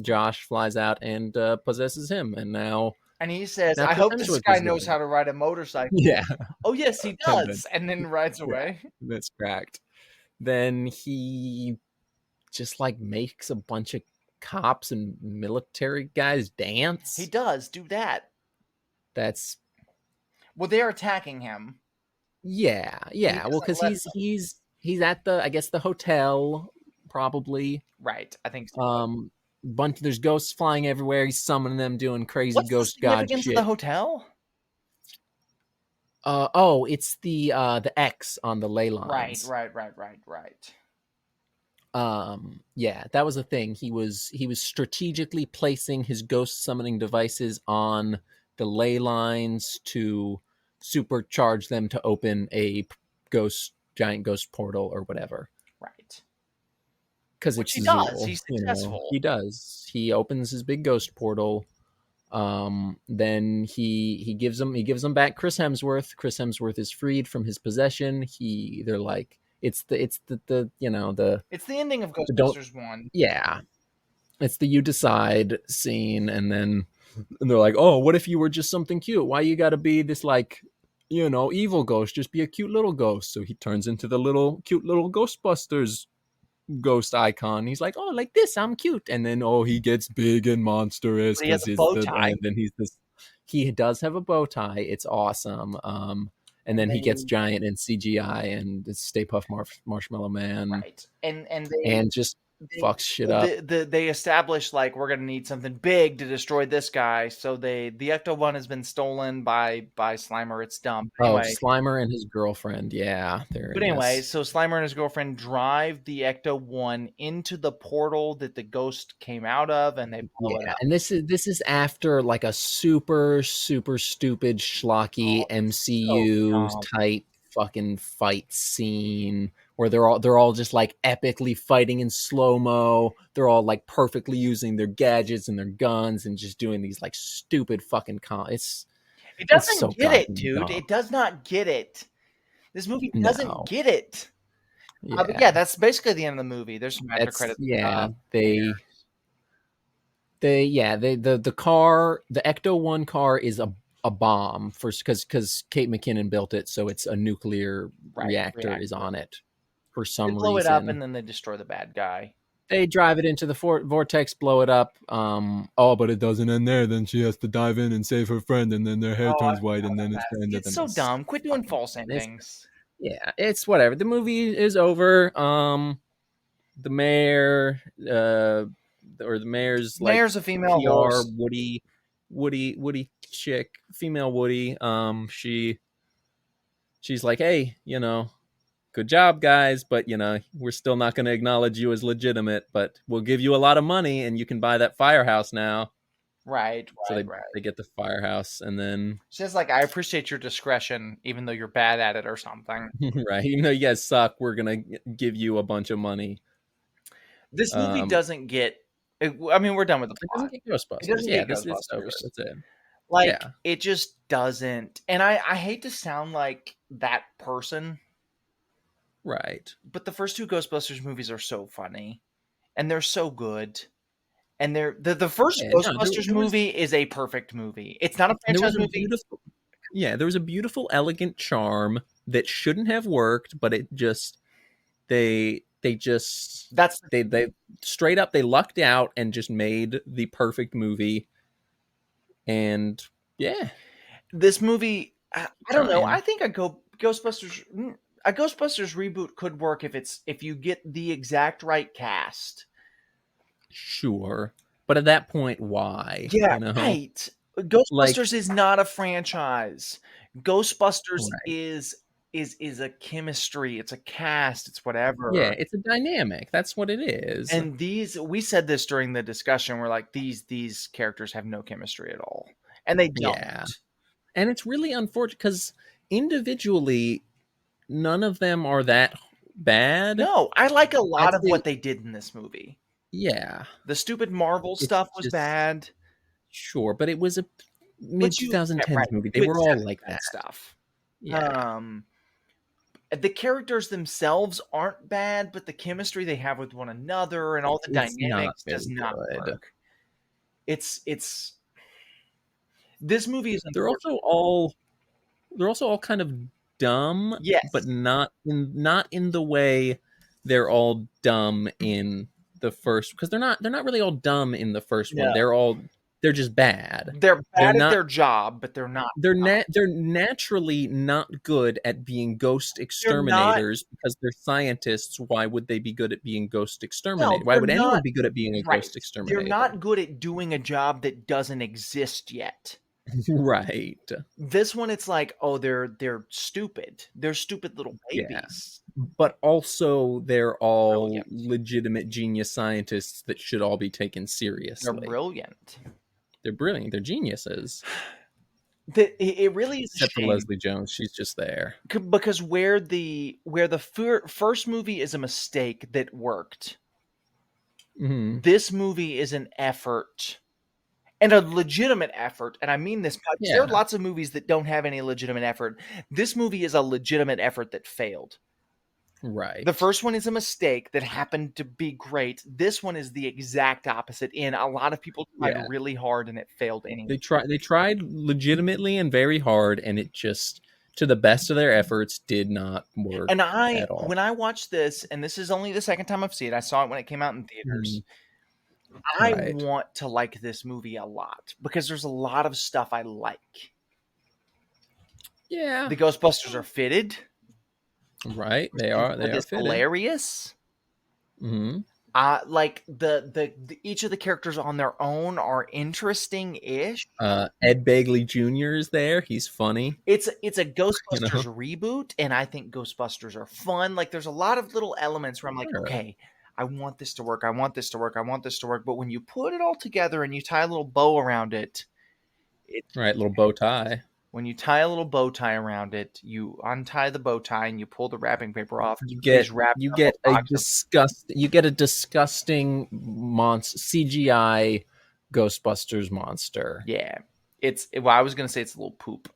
Josh flies out and possesses him. And he says, I hope this guy knows how to ride a motorcycle. Yeah. Oh, yes, he does. And then rides away. That's cracked. Then he just like makes a bunch of cops and military guys dance. He does do that. Well, they're attacking him. Yeah. Well, because he's at the hotel, probably. Right. I think so. There's ghosts flying everywhere. He's summoning them, doing crazy ghost god shit. Of the hotel? It's the X on the ley lines. Right. Yeah, that was the thing. He was strategically placing his ghost summoning devices on the ley lines to supercharge them to open a giant ghost portal or whatever. Right. Because it's he does. He's successful. He does. He opens his big ghost portal. Then he gives them back Chris Hemsworth. Chris Hemsworth is freed from his possession. They're like, it's the it's the ending of Ghostbusters 1. Yeah. It's the you decide scene, and they're like, oh, what if you were just something cute? Why you gotta be this like, evil ghost? Just be a cute little ghost. So he turns into the cute little Ghostbusters ghost icon. He's like, oh, like this, I'm cute. And then he gets big and monstrous because he's bow tie. And then he does have a bow tie. It's awesome. And then he gets giant in CGI and it's Stay Puft Marshmallow Man. Right. And just fucks shit up. They establish like we're gonna need something big to destroy this guy. So the Ecto-1 has been stolen by Slimer. It's dumb. Anyway, Slimer and his girlfriend. Yeah. But anyway, so Slimer and his girlfriend drive the Ecto-1 into the portal that the ghost came out of, and they blow it up. And this is after like a super super stupid schlocky MCU type fucking fight scene where they're all just like epically fighting in slow-mo. They're all like perfectly using their gadgets and their guns and just doing these like stupid fucking It doesn't get it, dude. Dumb. It does not get it. This movie doesn't get it. Yeah. That's basically the end of the movie. There's some after credits. Yeah, the car, the Ecto-1 car is a bomb because Kate McKinnon built it, so it's a nuclear reactor is on it for some reason. They blow it up and then they destroy the bad guy. They drive it into the vortex, blow it up. But it doesn't end there. Then she has to dive in and save her friend, and then their hair turns white, and then it's so dumb. Quit doing false endings. Yeah, it's whatever. The movie is over. The mayor, or the mayor's a female PR Woody chick, female Woody. She's like, hey, good job, guys, but we're still not going to acknowledge you as legitimate, but we'll give you a lot of money and you can buy that firehouse now. Right. So they get the firehouse, and then She's like, I appreciate your discretion, even though you're bad at it or something. right, even though you guys suck, we're gonna give you a bunch of money. This movie doesn't get. I mean, we're done with the plot. It doesn't get Ghostbusters. It doesn't yeah, get this Ghostbusters. It's over. That's it. Like, it just doesn't. And I hate to sound like that person. Right. But the first two Ghostbusters movies are so funny. And they're so good. And the first Ghostbusters movie is a perfect movie. It's not a franchise movie. There was a beautiful, elegant charm that shouldn't have worked, but it just they straight up they lucked out and just made the perfect movie. And yeah, this movie, I don't know. I think a Ghostbusters reboot could work if you get the exact right cast. Sure, but at that point, why? Yeah, right. Ghostbusters is not a franchise. Ghostbusters is a chemistry. It's a cast. It's whatever. Yeah, it's a dynamic. That's what it is. And we said this during the discussion. We're like, these characters have no chemistry at all, and they don't. Yeah. And it's really unfortunate because individually, none of them are that bad. No, I like a lot of what they did in this movie. Yeah. The stupid Marvel stuff was bad. Sure, but it was a mid-2010s movie. They were all like that stuff. Yeah. The characters themselves aren't bad, but the chemistry they have with one another and all the dynamics does not work. It's this movie is. They're also all kind of dumb, but not in the way they're all dumb in the first, because they're not really all dumb in the first one. They're just bad. They're bad at their job, but they're not. They're naturally not good at being ghost exterminators because they're scientists. Why would they be good at being ghost exterminators? Why would anyone be good at being a ghost exterminator? They're not good at doing a job that doesn't exist yet. Right. This one, it's like, oh, they're stupid. They're stupid little babies. Yeah. But also, they're all legitimate genius scientists that should all be taken seriously. They're brilliant. They're brilliant. They're geniuses. It really is. Except for Leslie Jones, she's just there. Because where the first movie is a mistake that worked, this movie is an effort. And a legitimate effort, and I mean this. There are lots of movies that don't have any legitimate effort. This movie is a legitimate effort that failed. Right. The first one is a mistake that happened to be great. This one is the exact opposite. And a lot of people tried really hard, and it failed anyway. They tried legitimately and very hard, and it just, to the best of their efforts, did not work. And at all. When I watched this, and this is only the second time I've seen it. I saw it when it came out in theaters. I want to like this movie a lot because there's a lot of stuff I like. Yeah. The Ghostbusters are fitted. Right. They are fitted. Hilarious. Like the each of the characters on their own are interesting-ish. Ed Begley Jr. is there. He's funny. It's a Ghostbusters reboot, and I think Ghostbusters are fun. Like there's a lot of little elements where I'm like, okay, I want this to work. I want this to work. I want this to work. But when you put it all together and you tie a little bow around it, little bow tie. When you tie a little bow tie around it, you untie the bow tie and you pull the wrapping paper off. You get a disgusting CGI Ghostbusters monster. Yeah, I was gonna say it's a little poop.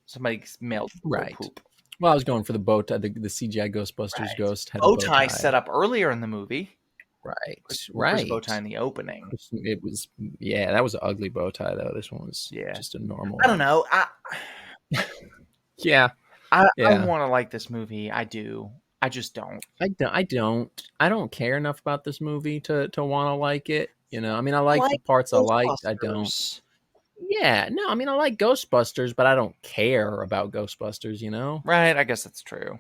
Somebody mailed poop. Well, I was going for the bow tie. The CGI Ghostbusters ghost had bow tie set up earlier in the movie. Right. Bow tie in the opening. It was, that was an ugly bow tie though. This one was just a normal. I don't know. I want to like this movie. I do. I just don't. I don't care enough about this movie to want to like it. You know, I mean, I like the parts I liked. I don't. Yeah, no, I mean, I like Ghostbusters, but I don't care about Ghostbusters, you know? Right, I guess that's true.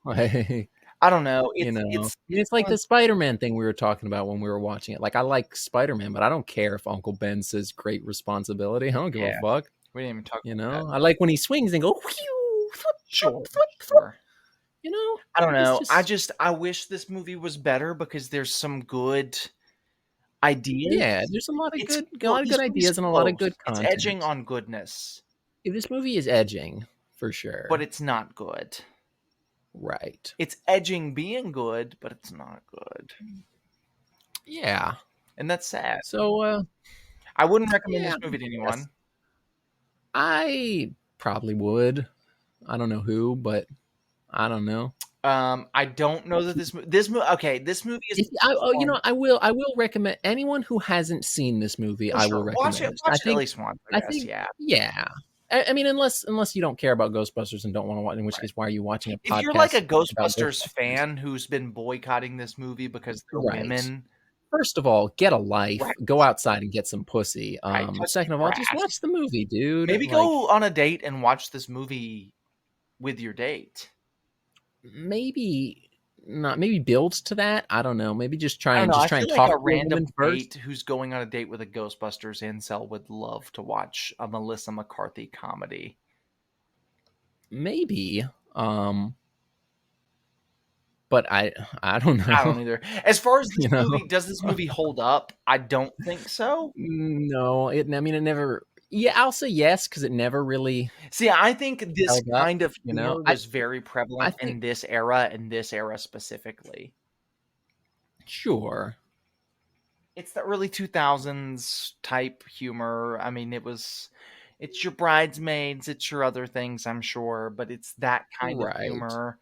Like, I don't know. It's like the Spider-Man thing we were talking about when we were watching it. Like, I like Spider-Man, but I don't care if Uncle Ben says great responsibility. I don't give a fuck. We didn't even talk about that. I like when he swings and go, whew, sure. You know? I don't know. I wish this movie was better because there's some good ideas. Yeah, there's a lot of good ideas and a lot of good content. It's edging on goodness. This movie is edging for sure, but it's not good. Right. It's edging being good, but it's not good. Yeah, and that's sad. So, I wouldn't recommend this movie to anyone. Yes. I probably would. I don't know who, but I don't know. I don't know that this movie is. I will recommend anyone who hasn't seen this movie. I will recommend. Watch it at least once. I think. Yeah. I mean, unless you don't care about Ghostbusters and don't want to watch, in which case, why are you watching a podcast? If you're like a Ghostbusters fan who's been boycotting this movie because they're women, first of all, get a life. Go outside and get some pussy. Second of all, just watch the movie, dude. Maybe go on a date and watch this movie with your date. Maybe not. Maybe build to that. I don't know. Maybe just try and talk like a random date who's going on a date with a Ghostbusters incel would love to watch a Melissa McCarthy comedy. Maybe. But I don't know. I don't either. As far as this movie, does this movie hold up? I don't think so. No, it never. Yeah, I'll say yes because it never really. See, I think this kind of humor was very prevalent in this era specifically. Sure. It's the early 2000s type humor. I mean, it's your Bridesmaids, it's your other things, I'm sure, but it's that kind of humor.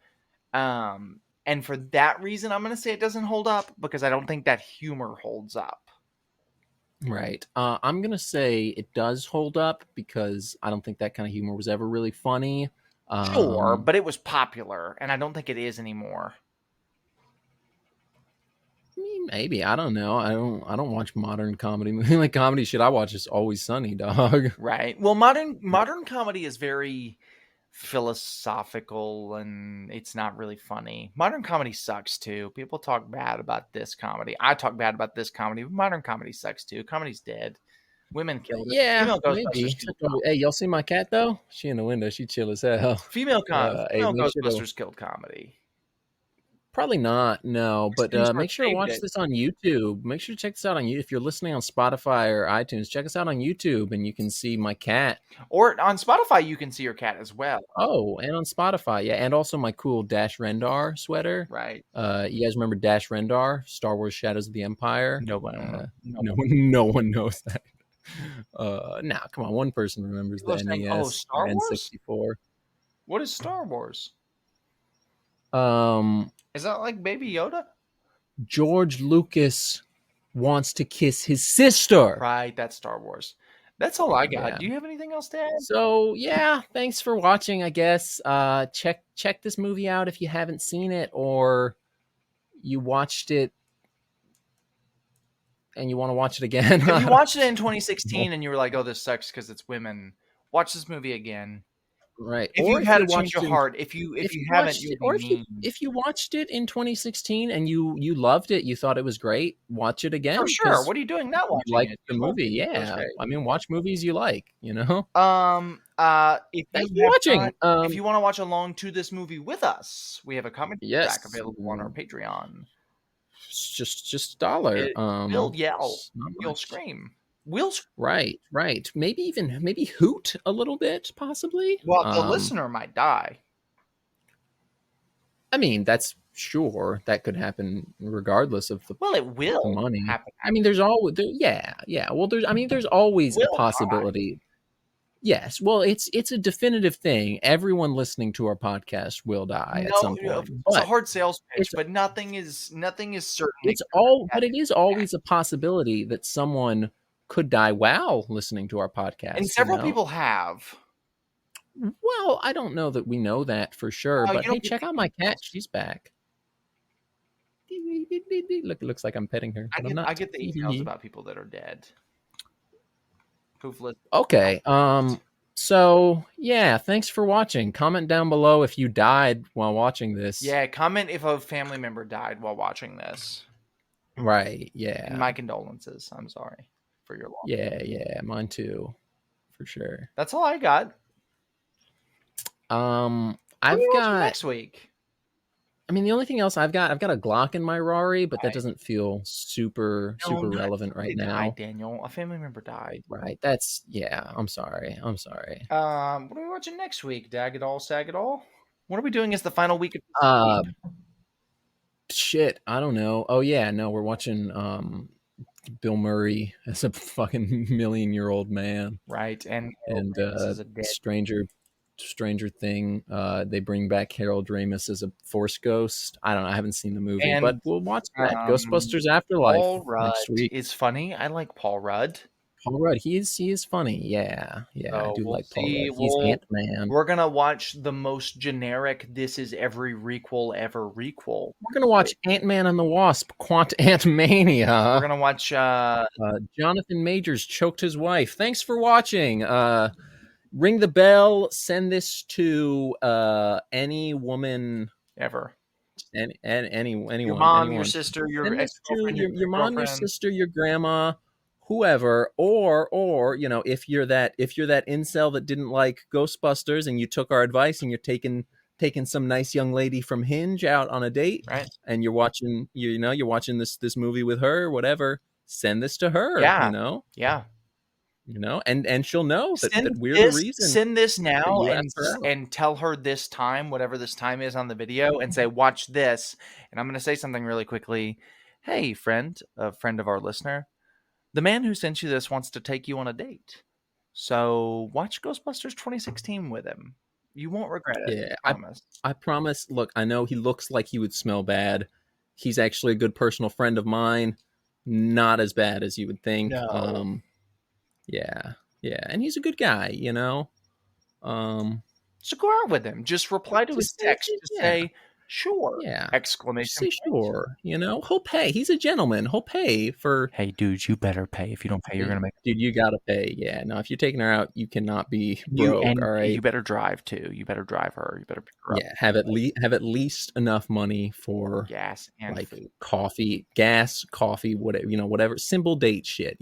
And for that reason, I'm going to say it doesn't hold up because I don't think that humor holds up. Right. I'm going to say it does hold up because I don't think that kind of humor was ever really funny. Sure, but it was popular, and I don't think it is anymore. Maybe. I don't know. I don't watch modern comedy. The only comedy shit I watch is Always Sunny, dog. Right. Well, modern comedy is very philosophical and it's not really funny. Modern comedy sucks too. People talk bad about this comedy. I talk bad about this comedy, but modern comedy sucks too. Comedy's dead. Women killed it. Yeah, maybe. Hey, y'all see my cat though? She in the window. She chill as hell. Female Ghostbusters killed comedy. Probably not, no. But make sure to watch this on YouTube. Make sure to check this out on YouTube. If you're listening on Spotify or iTunes, check us out on YouTube, and you can see my cat. Or on Spotify, you can see your cat as well. Oh, and on Spotify, yeah, and also my cool Dash Rendar sweater. Right. You guys remember Dash Rendar, Star Wars: Shadows of the Empire? No one knows that. Nah, come on, one person remembers the NES, Star Wars? N64. What is Star Wars? Is that like Baby Yoda? George Lucas wants to kiss his sister. Right, that's Star Wars. That's all I got. Yeah. Do you have anything else to add? So yeah, thanks for watching. I guess check this movie out if you haven't seen it or you watched it and you want to watch it again. If you watched it in 2016 and you were like, "Oh, this sucks because it's women," watch this movie again. Right. If you had a change of heart, if you haven't, if you watched it in 2016 and you loved it, you thought it was great, watch it again. For sure. What are you doing not watching like the movie? Yeah. I mean, watch movies you like, you know? If you're watching, if you want to watch along to this movie with us, we have a comedy track available on our Patreon. Just $1. You'll yell. You'll scream. Right. Maybe hoot a little bit, possibly. Well, the listener might die. I mean, that's sure that could happen regardless of the. Well, it will the money. Happen. I mean, there's always Well, there's always a possibility. Die. Yes. Well, it's a definitive thing. Everyone listening to our podcast will die at some point. It's a hard sales pitch, but nothing is certain. But it is always a possibility that someone could die while listening to our podcast. And several people have. Well, I don't know that we know that for sure, but hey, check out my cat. She's back. Look, it looks like I'm petting her. I get the emails about people that are dead. Okay. So yeah, thanks for watching. Comment down below if you died while watching this. Yeah, comment if a family member died while watching this. Right, yeah. And my condolences. I'm sorry for your loss. Yeah, mine too. For sure. That's all I got. I've got next week. I mean, the only thing else I've got a Glock in my Rari, but that Right. doesn't feel super No, not relevant right somebody now. died, Daniel. A family member died. Right. That's I'm sorry. What are we watching next week? Dag it all, sag it all. What are we doing as the final week of Uh, shit. I don't know. Oh yeah, no, we're watching Bill Murray as a fucking million-year-old man. right? And And Stranger Thing, they bring back Harold Ramis as a Force ghost. I don't know. I haven't seen the movie, and but we'll watch that. Ghostbusters Afterlife Paul Rudd next week. is funny. I like Paul Rudd. Paul Rudd, he is funny. Yeah, I do like Paul Rudd. He's Ant-Man. We're gonna watch the most generic. This is every requel ever requel. We're gonna watch Ant-Man and the Wasp: Quantumania. We're gonna watch. Jonathan Majors choked his wife. Thanks for watching. Ring the bell. Send this to any woman ever. Anyone. Your mom, anyone. your sister, your ex-girlfriend, your mom, your sister, your grandma, whoever, or if you're that incel that didn't like Ghostbusters and you took our advice and you're taking some nice young lady from Hinge out on a date, right? And you're watching this movie with her, whatever. Send this to her. Yeah. And she'll know that we're the reason. Send this now and tell her this time, whatever this time is on the video, and say, watch this. And I'm going to say something really quickly. Hey, friend, a friend of our listener, the man who sent you this wants to take you on a date. So watch Ghostbusters 2016 with him. You won't regret it. Yeah, I promise. I promise. Look, I know he looks like he would smell bad. He's actually a good personal friend of mine. Not as bad as you would think. No. Yeah, and he's a good guy, So go out with him. Just reply to his text. Say, sure. Yeah. Exclamation. Say sure. He'll pay. He's a gentleman. He'll pay for. Hey, dude, you better pay. If you don't pay, you're gonna make. Dude, you gotta pay. Yeah. No, if you're taking her out, you cannot be broke. All right. You better drive too. You better drive her. You better pick her up. Yeah. Have at least enough money for gas and food. Coffee, gas, coffee, whatever. Simple date shit.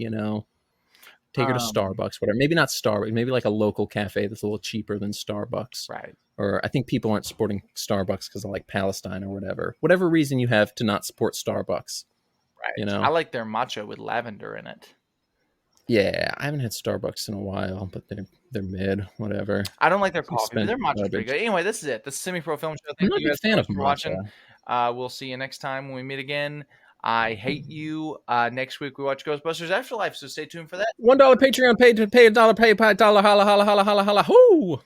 Take her to Starbucks, whatever. Maybe not Starbucks. Maybe like a local cafe that's a little cheaper than Starbucks. Right. Or I think people aren't supporting Starbucks because of like Palestine or whatever. Whatever reason you have to not support Starbucks. Right. I like their matcha with lavender in it. Yeah, I haven't had Starbucks in a while, but they're mid, whatever. I don't like their coffee, but their matcha's pretty good. Anyway, this is it. The Semi-Pro Film Show. Thank you guys so much for watching. We'll see you next time when we meet again. I hate you. Next week we watch Ghostbusters Afterlife, so stay tuned for that. $1 Patreon, pay $1, pay $5, holla, holla, holla, holla, holla, hoo!